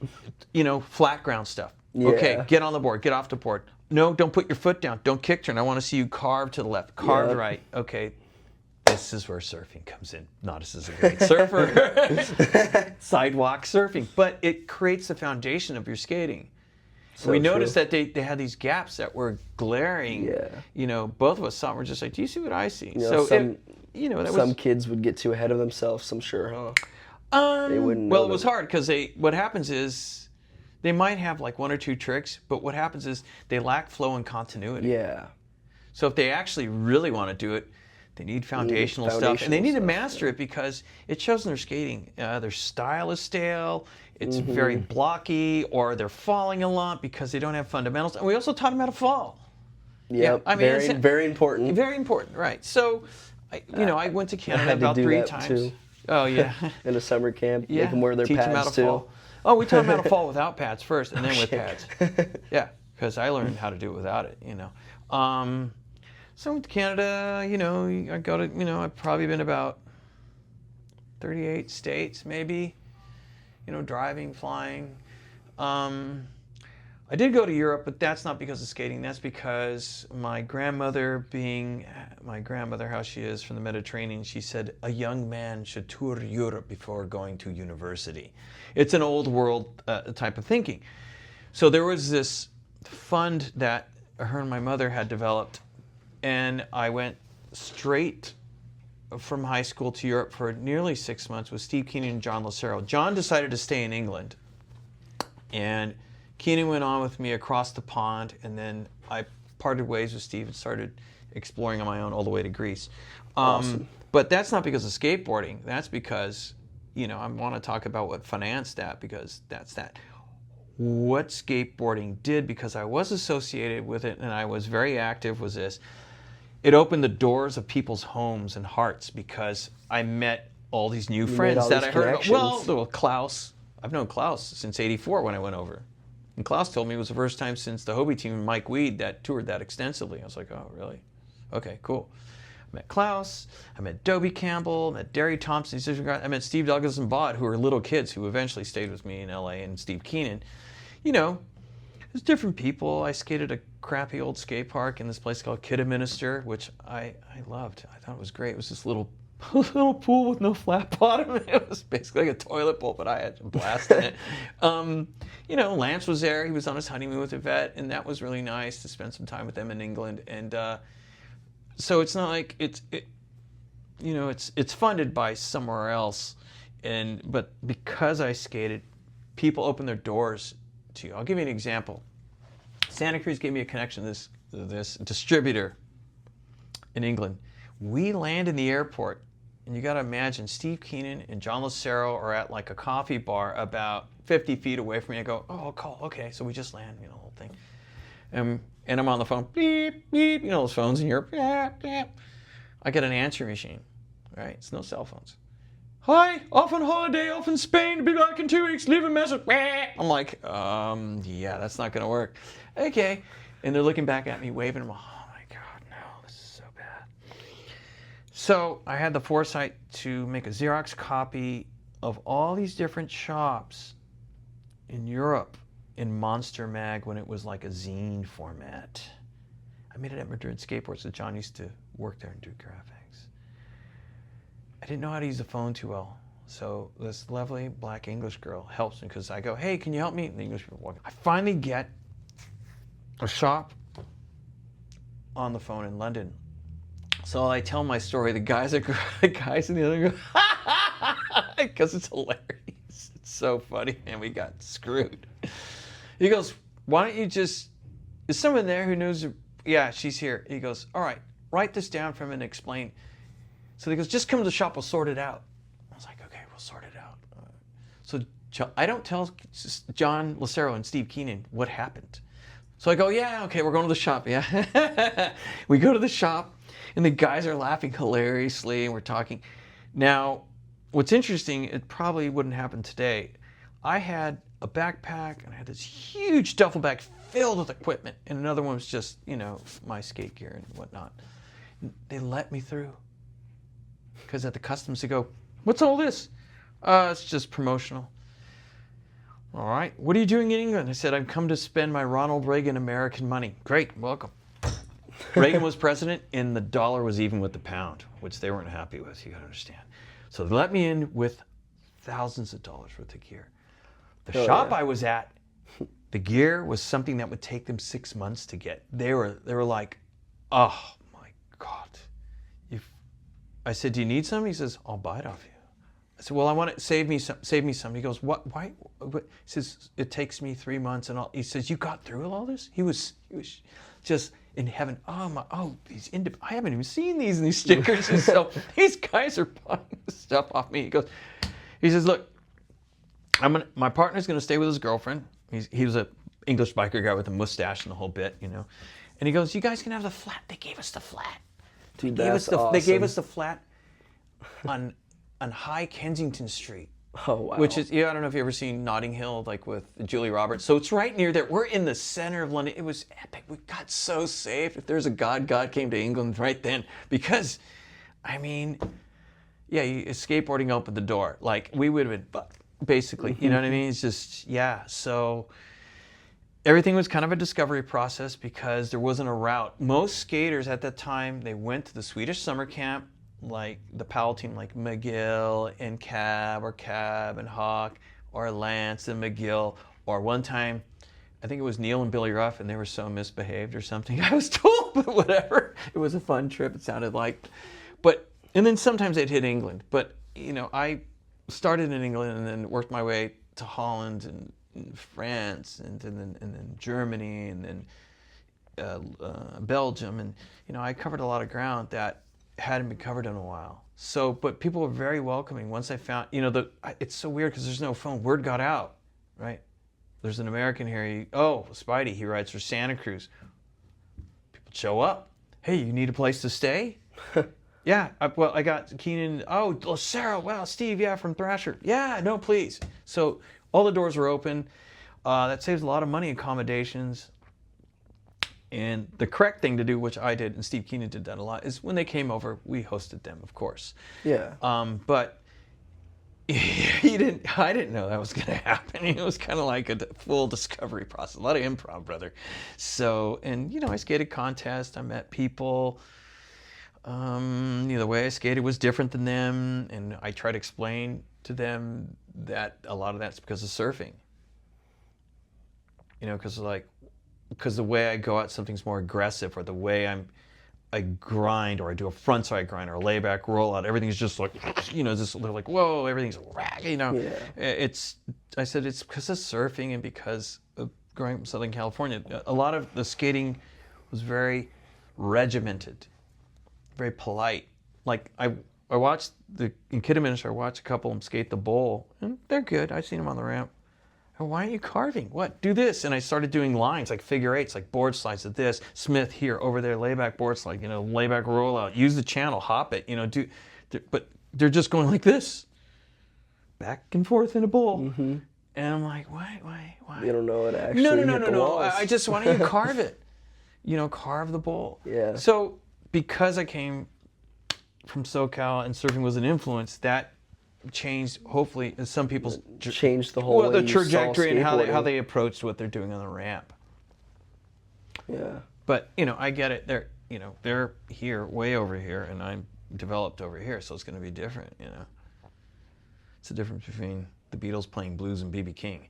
flat ground stuff. Yeah. Okay, get on the board, get off the board. No, don't put your foot down. Don't kick turn. I want to see you carve to the left, carve right. Okay, this is where surfing comes in. Nadas is a great surfer. Sidewalk surfing. But it creates the foundation of your skating. So we noticed that they had these gaps that were glaring. Yeah. Both of us saw them. We're just like, do you see what I see? Some kids would get too ahead of themselves, some sure, huh? They wouldn't know Well, it was hard because what happens is they might have like one or two tricks, but what happens is they lack flow and continuity. Yeah. So if they actually really want to do it, they need foundational stuff, and they need to master it because it shows in their skating. Their style is stale, it's very blocky, or they're falling a lot because they don't have fundamentals. And we also taught them how to fall. Yep. I mean, very important. Very important, right? So, I went to Canada had to about do 3 that times. too. Oh yeah. In a summer camp, Yeah. make them wear their Teach them how pads to too. fall. Oh, we taught them how to fall without pads first, and then with pads. Okay. Yeah, because I learned how to do it without it. So I went to Canada. I go to. I've probably been about 38 states, maybe. Driving, flying. I did go to Europe, but that's not because of skating. That's because my grandmother, being my grandmother, how she is from the Mediterranean, she said a young man should tour Europe before going to university. It's an old world type of thinking. So there was this fund that her and my mother had developed, and I went straight from high school to Europe for nearly 6 months with Steve Keenan and John Lucero. John decided to stay in England, and Keenan went on with me across the pond, and then I parted ways with Steve and started exploring on my own all the way to Greece. Awesome. But that's not because of skateboarding. That's because, I want to talk about what financed that, because that's that. What skateboarding did, because I was associated with it and I was very active, was this. It opened the doors of people's homes and hearts because I met all these new friends that I heard about. Well, Klaus. I've known Klaus since '84 when I went over. And Klaus told me it was the first time since the Hobie team and Mike Weed that toured that extensively. I was like, oh, really? Okay, cool. I met Klaus, I met Dobie Campbell, I met Derry Thompson, I met Steve Douglas and Bod, who were little kids who eventually stayed with me in LA, and Steve Keenan. There's different people. I skated a crappy old skate park in this place called Kidderminster, which I loved. I thought it was great. It was this little pool with no flat bottom. It was basically like a toilet bowl, but I had a blast in it. Lance was there. He was on his honeymoon with Yvette, and that was really nice to spend some time with them in England. And so it's not like it's funded by somewhere else, but because I skated, people opened their doors to you. I'll give you an example. Santa Cruz gave me a connection to this distributor in England. We land in the airport, and you got to imagine Steve Keenan and John Lucero are at like a coffee bar about 50 feet away from me. I go, oh, I'll call. Okay, so we just land, the whole thing. And I'm on the phone, beep, beep, those phones in Europe, beep, beep. I get an answering machine, right? It's no cell phones. Hi, off on holiday, off in Spain, be back in 2 weeks, leave a message. I'm like, yeah, that's not gonna work. Okay. And they're looking back at me, waving them. Oh my God, no, this is so bad. So I had the foresight to make a Xerox copy of all these different shops in Europe in Monster Mag when it was like a zine format. I made it at Madrid Skateboards, so John used to work there and do graphics. I didn't know how to use the phone too well. So this lovely black English girl helps me because I go, hey, can you help me? And the English people walk. I finally get a shop on the phone in London. So I tell my story. The guys in the other go, because it's hilarious. It's so funny, and we got screwed. He goes, why don't you just, is someone there who knows? Yeah, she's here. He goes, all right, write this down for him and explain. So he goes, just come to the shop, we'll sort it out. I was like, okay, we'll sort it out. So I don't tell John Lucero and Steve Keenan what happened. So I go, yeah, okay, we're going to the shop, yeah. We go to the shop, and the guys are laughing hilariously, and we're talking. Now, what's interesting, it probably wouldn't happen today. I had a backpack, and I had this huge duffel bag filled with equipment, and another one was just, my skate gear and whatnot. They let me through. Because at the customs, they go, what's all this? It's just promotional. All right, what are you doing in England? I said, I've come to spend my Ronald Reagan American money. Great, welcome. Reagan was president, and the dollar was even with the pound, which they weren't happy with, you gotta understand. So they let me in with thousands of dollars worth of gear. The shop I was at, the gear was something that would take them 6 months to get. They were like, oh my God. I said, do you need some? He says, I'll buy it off you. I said, well, I want it, save me some. He goes, what, why? He says, it takes me 3 months and all. He says, you got through all this? He was just in heaven. I haven't even seen these stickers. And so these guys are buying stuff off me. He says, look, my partner's going to stay with his girlfriend. He was a English biker guy with a mustache and the whole bit, And he goes, you guys can have the flat. They gave us the flat. Dude, They gave us the flat on High Kensington Street. Oh, wow. Which is, I don't know if you've ever seen Notting Hill, like with Julie Roberts. So it's right near there. We're in the center of London. It was epic. We got so safe. If there's a God came to England right then. Because, skateboarding opened the door. Like, we would have been, basically, you know what I mean? It's just, so everything was kind of a discovery process because there wasn't a route. Most skaters at that time, they went to the Swedish summer camp, like the Powell team, like McGill and Cab and Hawk, or Lance and McGill, or one time, I think it was Neil and Billy Ruff, and they were so misbehaved or something. I was told, but whatever. It was a fun trip, it sounded like. And then sometimes they'd hit England. But, I started in England and then worked my way to Holland and France and then Germany and then Belgium. And, I covered a lot of ground that hadn't been covered in a while. So, but people were very welcoming. Once I found, it's so weird because there's no phone. Word got out, right? There's an American here. Spidey, he rides for Santa Cruz. People show up. Hey, you need a place to stay? Yeah, I got Keenan. Oh, Lucero. Wow, Steve. Yeah, from Thrasher. Yeah, no, please. So all the doors were open. That saves a lot of money, accommodations. And the correct thing to do, which I did, and Steve Keenan did that a lot, is when they came over, we hosted them, of course. Yeah. But I didn't know that was going to happen. It was kind of like a full discovery process. A lot of improv, brother. So, and, I skated contests. I met people. The way I skated was different than them. And I tried to explain to them that a lot of that's because of surfing. Because the way I go at something's more aggressive, or the way I grind, or I do a frontside grind or a layback rollout, everything's just like, they're like, whoa, everything's Yeah. I said it's because of surfing and because of growing up in Southern California. A lot of the skating was very regimented, very polite. Like I watched in Kidderminster, I watched a couple of them skate the bowl, and they're good. I've seen them on the ramp. Why aren't you carving? What? Do this. And I started doing lines, like figure eights, like board slides of this, Smith here, over there, layback board slide, layback rollout, use the channel, hop it, but they're just going like this, back and forth in a bowl. Mm-hmm. And I'm like, why? You don't know it actually. No. I just want you to carve it. Carve the bowl. Yeah. So because I came from SoCal and surfing was an influence, that changed, hopefully, some people's changed the whole way the you trajectory saw and how skateboarding. they approached what they're doing on the ramp. Yeah. But I get it. They're here, way over here, and I'm developed over here, so it's going to be different. It's the difference between the Beatles playing blues and B.B. King.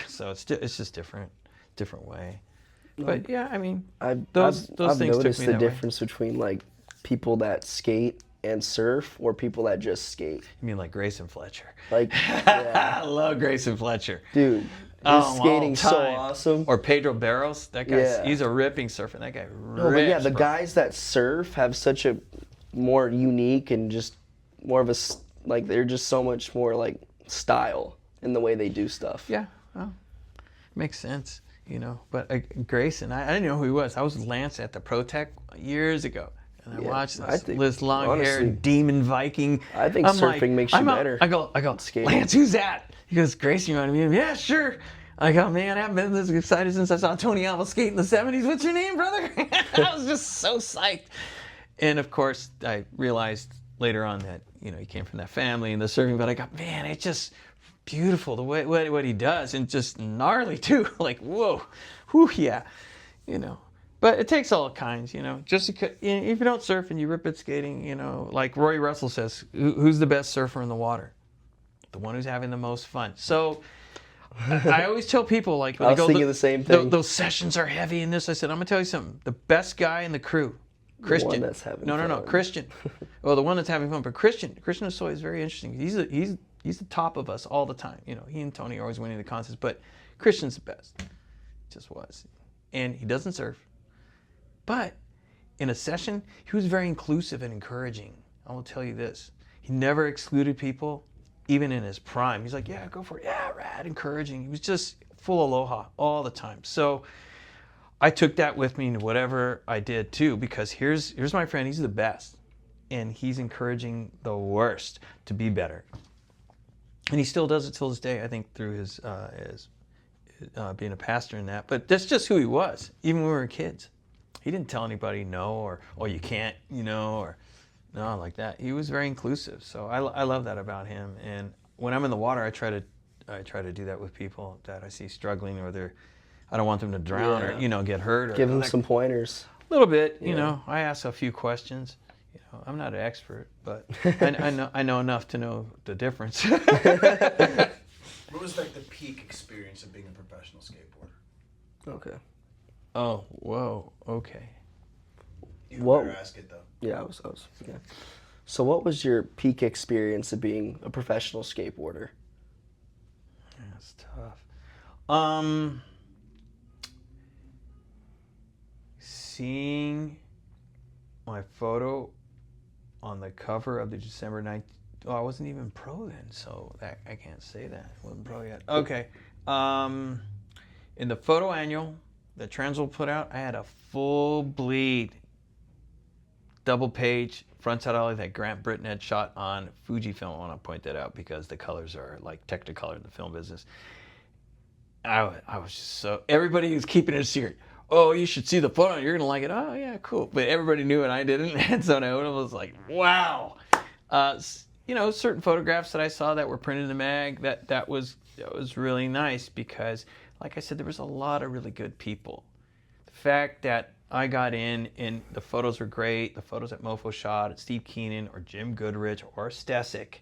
So it's just different way. But yeah, those I've things took noticed me the that way. difference between like people that skate and surf, or people that just skate. You mean like Grayson Fletcher? Like, yeah. I love Grayson Fletcher. Dude, his skating's so awesome. Or Pedro Barros, that guy's Yeah. He's a ripping surfer. That guy rips. No, but yeah, the bro. guys that surf have such a more unique and just more of a like they're just so much more like style in the way they do stuff. Yeah, well, makes sense, you know. But Grayson, I didn't know who he was. I was with Lance at the ProTech years ago, and I watched this long-haired demon Viking. I think I'm surfing like, makes you better. I go, Skating. Lance, who's that? He goes, Grayson, you want to meet him? Yeah, sure. I go, man, I haven't been this excited since I saw Tony Alva skate in the 70s. What's your name, brother? I was just so psyched. And of course, I realized later on that, you know, he came from that family and the surfing, but I got, man, it's just beautiful the way what he does, and just gnarly too. Like, whoa, whew, yeah, you know. But it takes all kinds, you know. Just if you don't surf and you rip at skating, you know, like Rory Russell says, who's the best surfer in the water? The one who's having the most fun. So I always tell people, like, when I they was go, thinking the same thing. Those sessions are heavy in this. I said, I'm gonna tell you something. The best guy in the crew, Christian. The one that's having no, fun. Christian. Well, the one that's having fun, but Christian Soy is very interesting. He's the top of us all the time. You know, he and Tony are always winning the contests, but Christian's the best. Just was. And he doesn't surf. But in a session, he was very inclusive and encouraging. I will tell you this. He never excluded people, even in his prime. He's like, yeah, go for it. Yeah, rad, encouraging. He was just full aloha all the time. So I took that with me into whatever I did too, because here's my friend. He's the best. And he's encouraging the worst to be better. And he still does it till this day, I think, through his being a pastor and that. But that's just who he was, even when we were kids. He didn't tell anybody no, or oh, you can't, you know, or no, like that. He was very inclusive. So I love that about him. And when I'm in the water, I try to do that with people that I see struggling, or I don't want them to drown or, you know, get hurt. Or give them some pointers. A little bit, you know. I ask a few questions. You know, I'm not an expert, but I know enough to know the difference. What was like the peak experience of being a professional skateboarder? Okay. Oh, whoa, okay. You better ask it though. Yeah, I was. Yeah. So, what was your peak experience of being a professional skateboarder? That's tough. Seeing my photo on the cover of the December 9th. Oh, I wasn't even pro then, so I can't say that. I wasn't pro yet. Okay. In the photo annual that Transworld put out, I had a full bleed, double page, front side ollie that Grant Britton had shot on Fujifilm. I want to point that out because the colors are like Technicolor in the film business. I was just so, everybody was keeping it a secret. Oh, you should see the photo. You're going to like it. Oh, yeah, cool. But everybody knew and I didn't. And so I was like, wow. You know, certain photographs that I saw that were printed in the mag, that was really nice because, like I said, there was a lot of really good people. The fact that I got in and the photos were great, the photos that Mofo shot, Steve Keenan or Jim Goodrich or Stesic.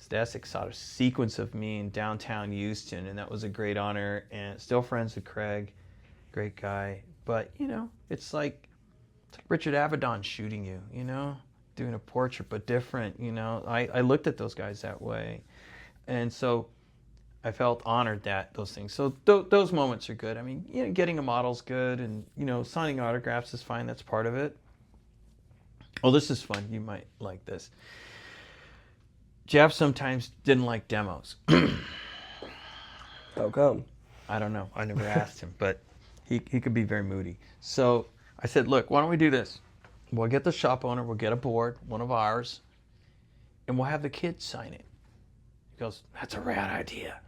Stesic saw a sequence of me in downtown Houston, and that was a great honor. And still friends with Craig, great guy. But, you know, it's like Richard Avedon shooting you, you know? Doing a portrait, but different, you know. I looked at those guys that way, and so I felt honored that those things. So those moments are good. I mean, you know, getting a model's good, and you know, signing autographs is fine. That's part of it. Oh, this is fun. You might like this. Jeff sometimes didn't like demos. How come? I don't know. I never asked him, but he could be very moody. So I said, look, why don't we do this? We'll get the shop owner, we'll get a board, one of ours, and we'll have the kids sign it. He goes, that's a rad idea.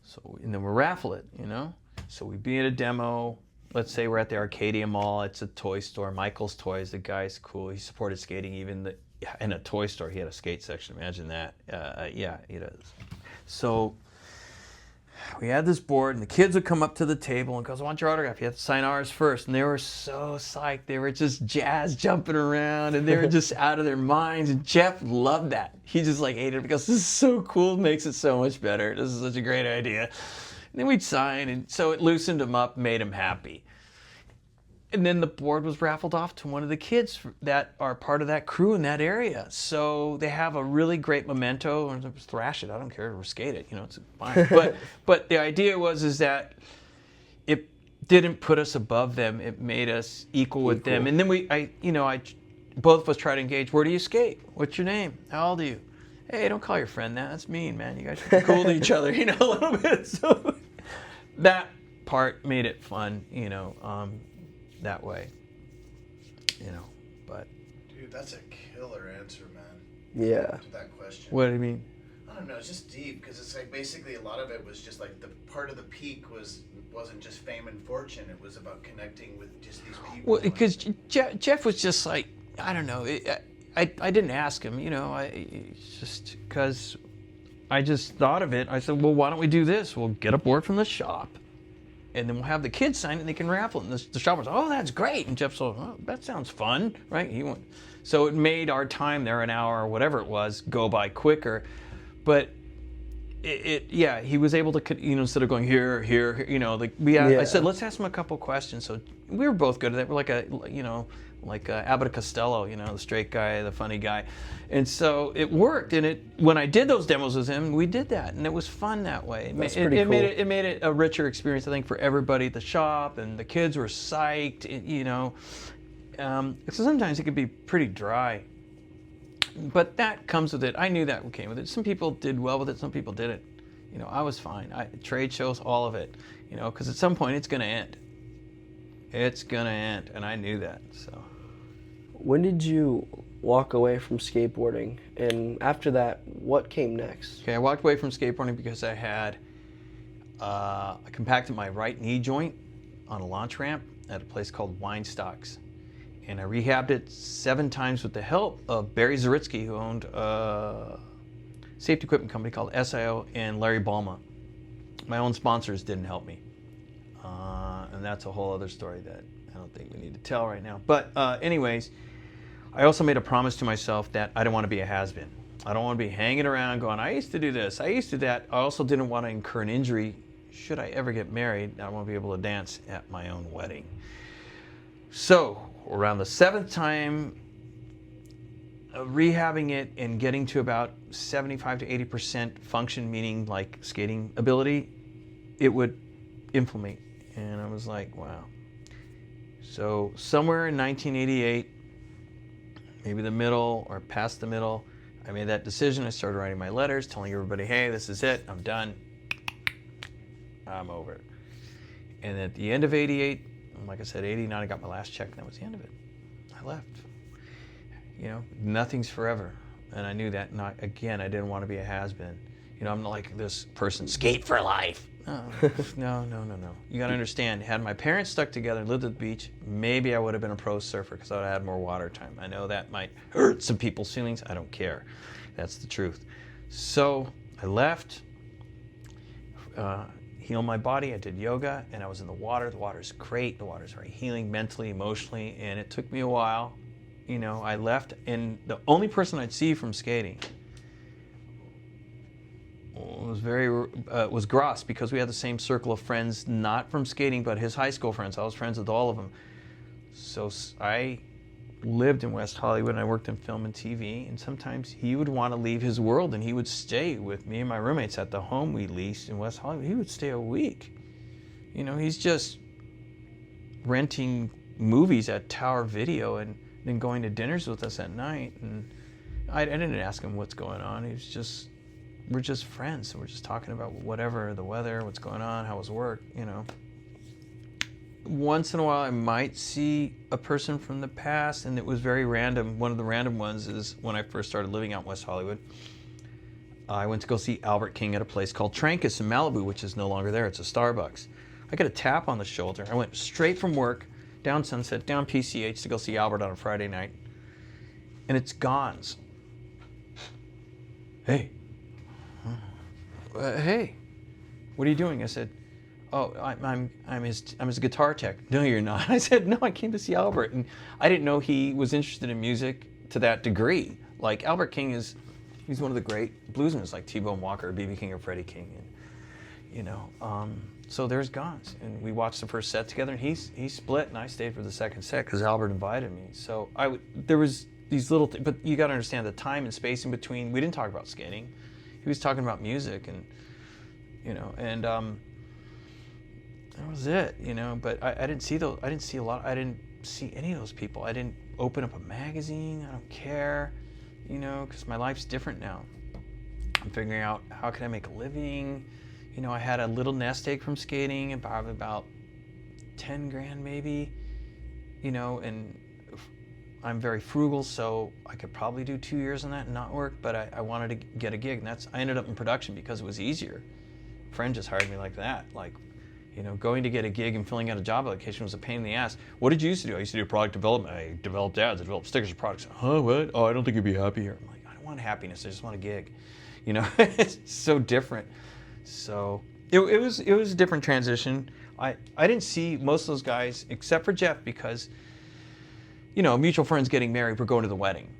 So, and then we'll raffle it, you know? So we'd be at a demo. Let's say we're at the Arcadia Mall. It's a toy store. Michael's Toys, the guy's cool. He supported skating even in a toy store. He had a skate section. Imagine that. Yeah, he does. So we had this board, and the kids would come up to the table and goes, I want your autograph. You have to sign ours first. And they were so psyched. They were just jazz jumping around, and they were just out of their minds. And Jeff loved that. He just like hated it because this is so cool. It makes it so much better. This is such a great idea. And then we'd sign, and so it loosened him up, made him happy. And then the board was raffled off to one of the kids that are part of that crew in that area. So they have a really great memento. Or thrash it, I don't care, or skate it, you know, it's fine. But the idea is that it didn't put us above them. It made us equal with them. And then I both of us try to engage. Where do you skate? What's your name? How old are you? Hey, don't call your friend that. That's mean, man. You guys should be cool to each other, a little bit. So that part made it fun, that way, but. Dude, that's a killer answer, man. Yeah. To that question. What do you mean? I don't know. It's just deep because it's like basically a lot of it was just like the part of the peak wasn't just fame and fortune. It was about connecting with just these people. Well, because Jeff was just like, I don't know. I didn't ask him, it's just because I just thought of it. I said, well, why don't we do this? We'll get a board from the shop, and then we'll have the kids sign it and they can raffle it. And the shop was, oh, that's great. And Jeff said, oh, that sounds fun, right? So it made our time there, an hour or whatever it was, go by quicker. But he was able to, instead of going here, I said, let's ask him a couple questions. So we were both good at that. We're like Abbott Costello, the straight guy, the funny guy. And so it worked. And when I did those demos with him, we did that. And it was fun that way. That's pretty cool. It made it a richer experience, I think, for everybody at the shop. And the kids were psyched, so sometimes it could be pretty dry. But that comes with it. I knew that came with it. Some people did well with it. Some people didn't. I was fine. Trade shows, all of it. Because at some point it's going to end. It's going to end. And I knew that. So. When did you walk away from skateboarding? And after that, what came next? Okay, I walked away from skateboarding because I had I compacted my right knee joint on a launch ramp at a place called Weinstock's. And I rehabbed it 7 times with the help of Barry Zaritsky, who owned a safety equipment company called SIO, and Larry Balma. My own sponsors didn't help me. And that's a whole other story that I don't think we need to tell right now. But anyways, I also made a promise to myself that I don't want to be a has-been. I don't want to be hanging around going, I used to do this, I used to do that. I also didn't want to incur an injury should I ever get married. I want to be able to dance at my own wedding. So, around the 7th time of rehabbing it and getting to about 75 to 80% function, meaning like skating ability, it would inflammate. And I was like, wow. So somewhere in 1988, maybe the middle or past the middle, I made that decision. I started writing my letters, telling everybody, hey, this is it, I'm done. I'm over it. And at the end of 88, like I said, 89, I got my last check, and that was the end of it. I left. Nothing's forever. And I knew that. And I didn't want to be a has-been. I'm not like this person, skate for life. No. You got to understand, had my parents stuck together and lived at the beach, maybe I would have been a pro surfer because I would have had more water time. I know that might hurt some people's feelings. I don't care. That's the truth. So I left. Healed my body. I did yoga, and I was in the water. The water's great. The water's very healing mentally, emotionally, and it took me a while. I left, and the only person I'd see from skating was Gross, because we had the same circle of friends, not from skating, but his high school friends. I was friends with all of them. So I lived in West Hollywood, and I worked in film and TV, and sometimes he would want to leave his world, and he would stay with me and my roommates at the home we leased in West Hollywood. He would stay a week. He's just renting movies at Tower Video and then going to dinners with us at night. And I didn't ask him what's going on. We're just friends. So we're just talking about whatever, the weather, what's going on, how was work, Once in a while I might see a person from the past, and it was very random. One of the random ones is when I first started living out in West Hollywood. I went to go see Albert King at a place called Trancas in Malibu, which is no longer there. It's a Starbucks. I got a tap on the shoulder. I went straight from work, down Sunset, down PCH to go see Albert on a Friday night. And it's Gons. Hey. Hey. What are you doing? I said, oh, I'm his guitar tech. No, you're not. I said, no, I came to see Albert. And I didn't know he was interested in music to that degree. Like, Albert King he's one of the great bluesmen, like T-Bone Walker, B.B. King, or Freddie King. And, so there's Gons. And we watched the first set together, and he split, and I stayed for the second set because Albert invited me. So there was these little things, but you got to understand the time and space in between. We didn't talk about skating. He was talking about music, and, and that was it, But I didn't see those. I didn't see any of those people. I didn't open up a magazine. I don't care, you know, because my life's different now. I'm figuring out how can I make a living. You know, I had a little nest egg from skating, about 10 grand maybe, you know, and I'm very frugal, so I could probably do 2 years on that and not work, but I wanted to get a gig, and I ended up in production because it was easier. A friend just hired me like that. Like, you know, going to get a gig and filling out a job application was a pain in the ass. What did you used to do? I used to do product development. I developed ads, I developed stickers for products. Huh, what? Oh, I don't think you'd be happy here. I'm like, I don't want happiness, I just want a gig. You know, it's so different. So it was a different transition. I didn't see most of those guys, except for Jeff, because, you know, mutual friends getting married, we're going to the wedding,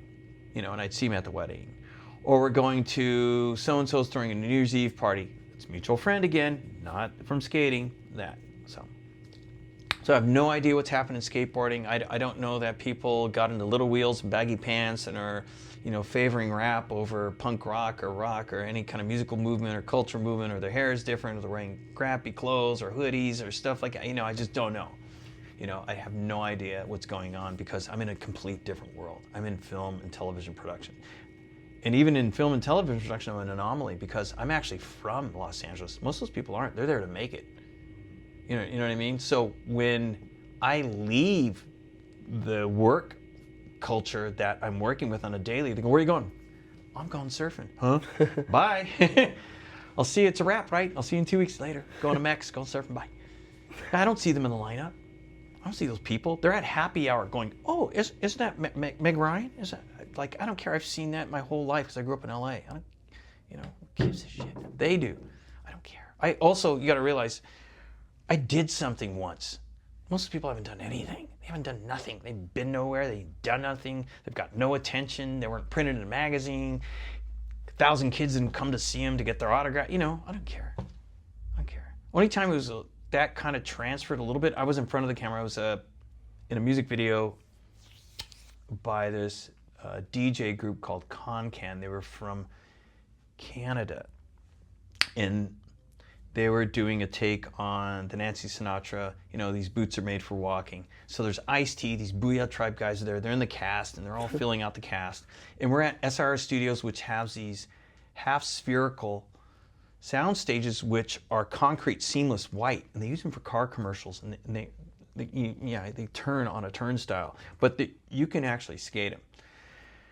you know, and I'd see him at the wedding. Or we're going to so-and-so's throwing a New Year's Eve party. It's a mutual friend again, not from skating, that. So I have no idea what's happened in skateboarding. I don't know that people got into little wheels and baggy pants and are, you know, favoring rap over punk rock or any kind of musical movement or culture movement, or their hair is different, or they're wearing crappy clothes or hoodies or stuff like that. You know, I just don't know. You know, I have no idea what's going on because I'm in a complete different world. I'm in film and television production. And even in film and television production, I'm an anomaly because I'm actually from Los Angeles. Most of those people aren't. They're there to make it. You know what I mean? So when I leave the work culture that I'm working with on a daily, they go, where are you going? I'm going surfing. Huh? Bye. I'll see you. It's a wrap, right? I'll see you in 2 weeks later. Going to Mex, going surfing. Bye. I don't see them in the lineup. I don't see those people. They're at happy hour going, oh, isn't that Meg Ryan? Is that, like, I don't care. I've seen that my whole life because I grew up in LA. I don't, you know, who gives a shit? They do. I don't care. I also, you got to realize, I did something once. Most people haven't done anything. They haven't done nothing. They've been nowhere. They've done nothing. They've got no attention. They weren't printed in a magazine. 1,000 kids didn't come to see them to get their autograph. You know, I don't care. I don't care. Only time it was that kind of transferred a little bit, I was in front of the camera. I was in a music video by this DJ group called Concan. They were from Canada. And they were doing a take on the Nancy Sinatra, you know, these boots are made for walking. So there's Ice-T, these Booyah Tribe guys are there. They're in the cast, and they're all filling out the cast. And we're at SRR Studios, which has these half-spherical sound stages, which are concrete, seamless, white. And they use them for car commercials. And they turn on a turnstile. But you can actually skate them.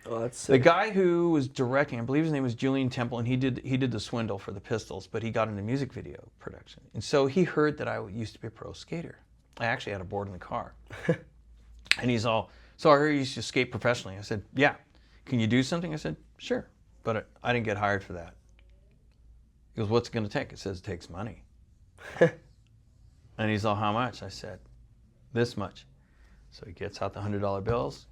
Oh, that's sick. The guy who was directing, I believe his name was Julian Temple, and he did The Swindle for the Pistols, but he got into music video production. And so he heard that I used to be a pro skater. I actually had a board in the car. And he's all, so I heard you used to skate professionally. I said, yeah. Can you do something? I said, sure. But I didn't get hired for that. He goes, what's it going to take? It says it takes money. And he's all, how much? I said, this much. So he gets out the $100 bills.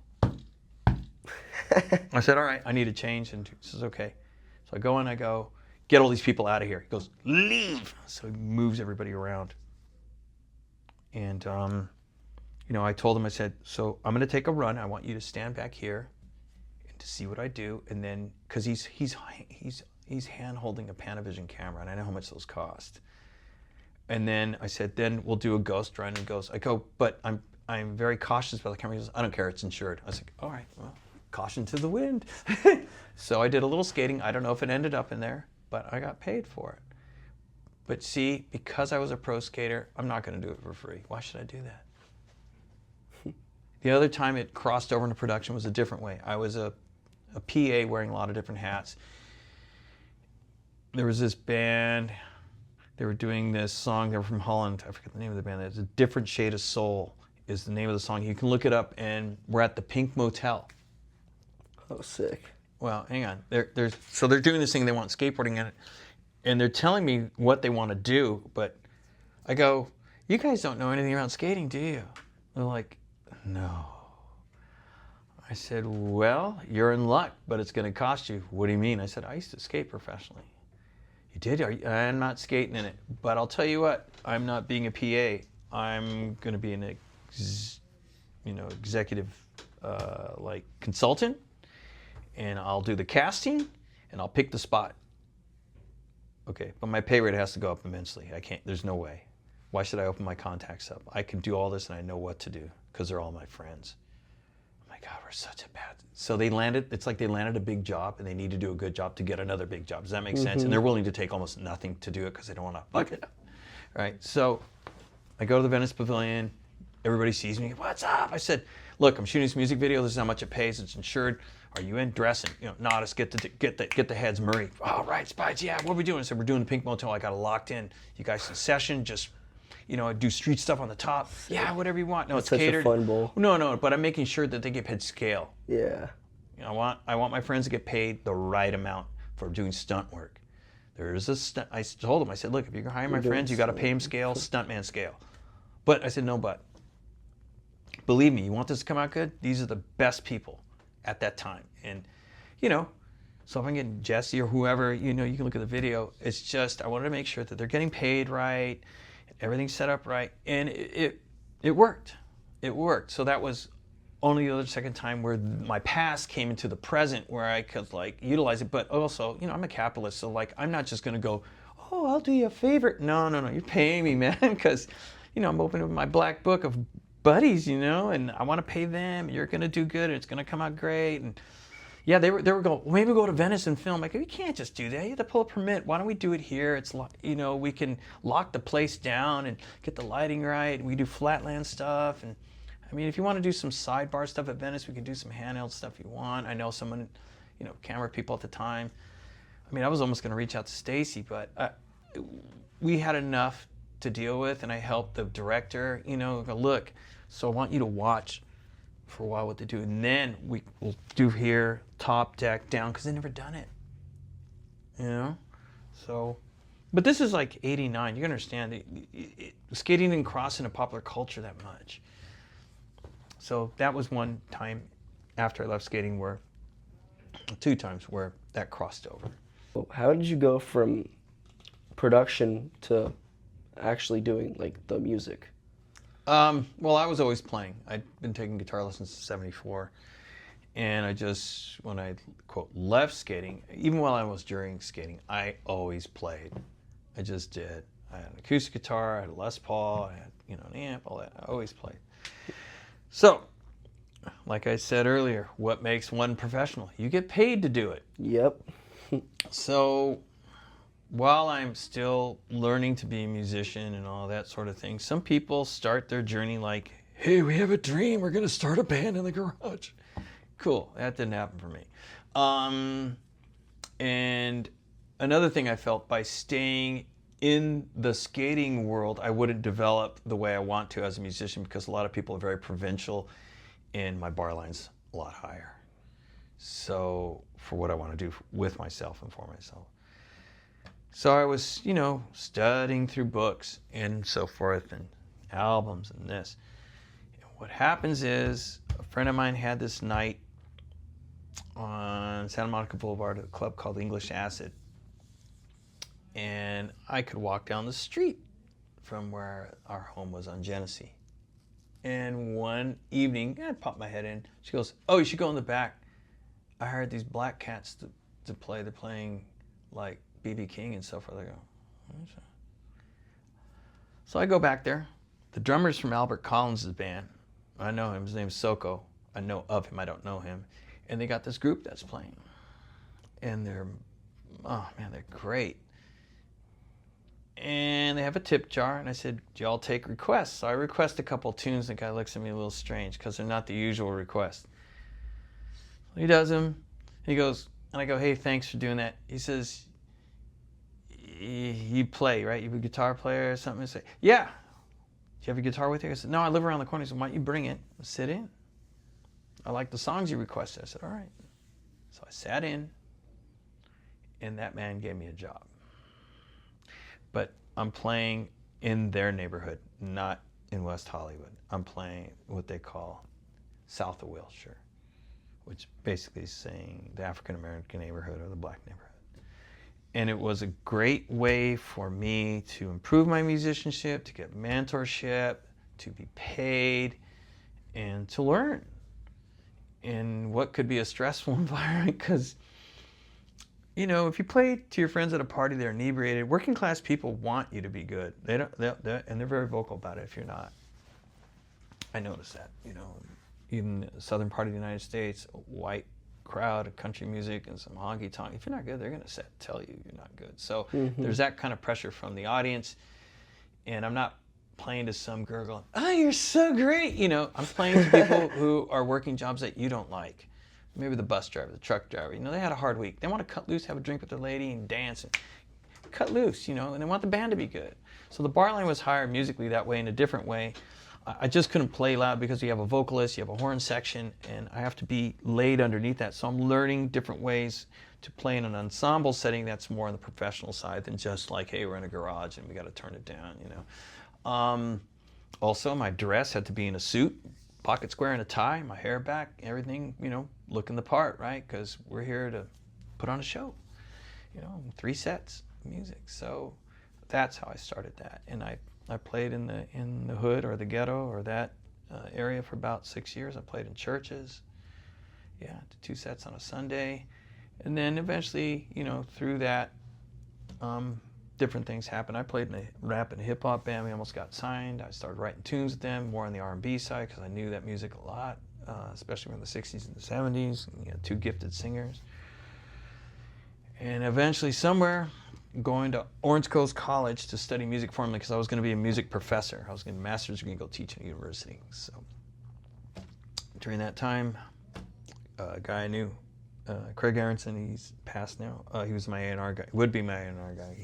I said, all right, I need a change. And he says, okay. So I go in, I go, get all these people out of here. He goes, leave. So he moves everybody around. And, you know, I told him, I said, so I'm going to take a run. I want you to stand back here and to see what I do. And then, because he's hand-holding a Panavision camera, and I know how much those cost. And then I said, then we'll do a ghost run. And he goes, I go, but I'm very cautious about the camera. He goes, I don't care, it's insured. I was like, all right, well, caution to the wind. So I did a little skating. I don't know if it ended up in there, but I got paid for it. But see, because I was a pro skater, I'm not going to do it for free. Why should I do that? The other time it crossed over into production was a different way. I was a PA wearing a lot of different hats. There was this band, they were doing this song, they were from Holland, I forget the name of the band, it's A Different Shade of Soul is the name of the song. You can look it up, and we're at the Pink Motel. Oh, sick. Well, hang on. So they're doing this thing, they want skateboarding in it, and they're telling me what they want to do, but I go, you guys don't know anything about skating, do you? They're like, no. I said, well, you're in luck, but it's going to cost you. What do you mean? I said, I used to skate professionally. You did? I'm not skating in it, but I'll tell you what, I'm not being a PA. I'm going to be an executive like consultant, and I'll do the casting, and I'll pick the spot. Okay, but my pay rate has to go up immensely. I can't, there's no way. Why should I open my contacts up? I can do all this and I know what to do because they're all my friends. I'm like, God, we're such a bad. So they landed. It's like they landed a big job, and they need to do a good job to get another big job. Does that make sense? And they're willing to take almost nothing to do it because they don't want to fuck it up, right? So I go to the Venice Pavilion. Everybody sees me. What's up? I said, look, I'm shooting this music video. This is how much it pays. It's insured. Are you in? Dressing. Not us. Get the heads. Murray. All right, Spides. Yeah. What are we doing? I said, we're doing the Pink Motel. I got it locked in. You guys in session. Just, I do street stuff on the top. Yeah, whatever you want. No, it's such catered. a fun bowl. No, but I'm making sure that they get paid scale. Yeah. I want my friends to get paid the right amount for doing stunt work. There's a stunt. I told them. I said, look, if you're gonna hire my friends, you got to pay them scale, stuntman scale. But I said, no, but. Believe me, you want this to come out good? These are the best people at that time. And, so if I'm getting Jesse or whoever, you can look at the video. It's just, I wanted to make sure that they're getting paid right, everything's set up right. And it worked. It worked. So that was only the other second time where my past came into the present where I could utilize it. But also, I'm a capitalist. So I'm not just going to go, oh, I'll do you a favor. No. You're paying me, man. Because, I'm opening my black book of buddies, and I want to pay them. You're going to do good. And it's going to come out great. And yeah, they were going, well, maybe go to Venice and film. Like, you can't just do that. You have to pull a permit. Why don't we do it here? It's, we can lock the place down and get the lighting right. We do flatland stuff. And I mean, if you want to do some sidebar stuff at Venice, we can do some handheld stuff you want. I know someone, camera people at the time. I mean, I was almost going to reach out to Stacy, but we had enough to deal with, and I helped the director, go, look, so I want you to watch for a while what they do, and then we'll do here, top, deck, down, because they've never done it, So, but this is like 89, you understand, skating didn't cross into popular culture that much. So that was one time after I left skating two times where that crossed over. How did you go from production to actually doing the music? Well, I was always playing. I'd been taking guitar lessons since '74, and when I quote left skating, even while I was during skating, I always played. I just did. I had an acoustic guitar, I had a Les Paul, I had an amp, all that. I always played. So, like I said earlier, what makes one professional? You get paid to do it. Yep. So, while I'm still learning to be a musician and all that sort of thing, some people start their journey like, hey, we have a dream, we're going to start a band in the garage. Cool, that didn't happen for me. And another thing I felt, by staying in the skating world, I wouldn't develop the way I want to as a musician, because a lot of people are very provincial and my bar line's a lot higher. So, for what I want to do with myself and for myself. So I was, studying through books and so forth and albums and this. And what happens is, a friend of mine had this night on Santa Monica Boulevard at a club called English Acid. And I could walk down the street from where our home was on Genesee. And one evening, I popped my head in. She goes, oh, you should go in the back. I hired these black cats to play. They're playing B.B. King and so forth. I go, so I go back there. The drummer's from Albert Collins' band. I know him. His name's Soko. I know of him. I don't know him. And they got this group that's playing. And they're great. And they have a tip jar. And I said, do y'all take requests? So I request a couple tunes. The guy looks at me a little strange because they're not the usual request. He does them. He goes, and I go, hey, thanks for doing that. He says, you play, right? You're a guitar player or something? I say, yeah. Do you have a guitar with you? I said, no, I live around the corner. He said, why don't you bring it and sit in? I like the songs you requested. I said, all right. So I sat in, and that man gave me a job. But I'm playing in their neighborhood, not in West Hollywood. I'm playing what they call south of Wilshire, which basically is saying the African-American neighborhood or the black neighborhood. And it was a great way for me to improve my musicianship, to get mentorship, to be paid, and to learn in what could be a stressful environment. Because, if you play to your friends at a party, they're inebriated. Working class people want you to be good. And they're very vocal about it if you're not. I noticed that, in the southern part of the United States, a white crowd of country music and some honky tonk. If you're not good, they're going to tell you you're not good. So there's that kind of pressure from the audience. And I'm not playing to some girl going, oh, you're so great. You know, I'm playing to people who are working jobs that you don't like. Maybe the bus driver, the truck driver. You know, they had a hard week. They want to cut loose, have a drink with their lady, and dance and cut loose, you know, and they want the band to be good. So the bar line was higher musically that way in a different way. I just couldn't play loud because you have a vocalist, you have a horn section, and I have to be laid underneath that. So I'm learning different ways to play in an ensemble setting that's more on the professional side than just like, hey, we're in a garage and we got to turn it down, you know. Also, my dress had to be in a suit, pocket square and a tie, my hair back, everything, you know, looking the part, right? Because we're here to put on a show, you know, 3 sets of music. So that's how I started that. And I played in the hood or the ghetto or that area for about 6 years. I played in churches, yeah, did 2 sets on a Sunday. And then eventually, you know, through that, different things happened. I played in a rap and hip hop band. We almost got signed. I started writing tunes with them, more on the R&B side because I knew that music a lot, especially in the 60s and the 70s. And, you know, 2 gifted singers. And eventually somewhere, going to Orange Coast College to study music formally because I was going to be a music professor. I was going to master's degree and go teach at a university. So during that time, a guy I knew, Craig Aronson, he's passed now. He was my A&R guy, would be my A&R guy.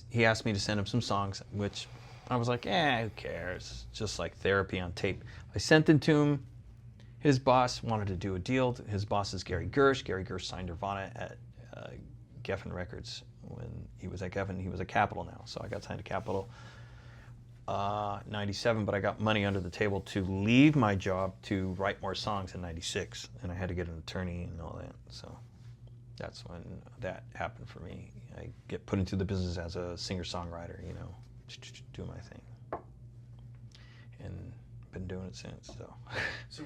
He asked me to send him some songs, which I was like, who cares? Just like therapy on tape. I sent them to him. His boss wanted to do a deal. His boss is Gary Gersh. Gary Gersh signed Nirvana at Geffen Records when he was at Geffen. He was at Capitol now, so I got signed to Capitol 97, but I got money under the table to leave my job to write more songs in 96, and I had to get an attorney and all that. So that's when that happened for me. I get put into the business as a singer-songwriter, you know, do my thing, and been doing it since. So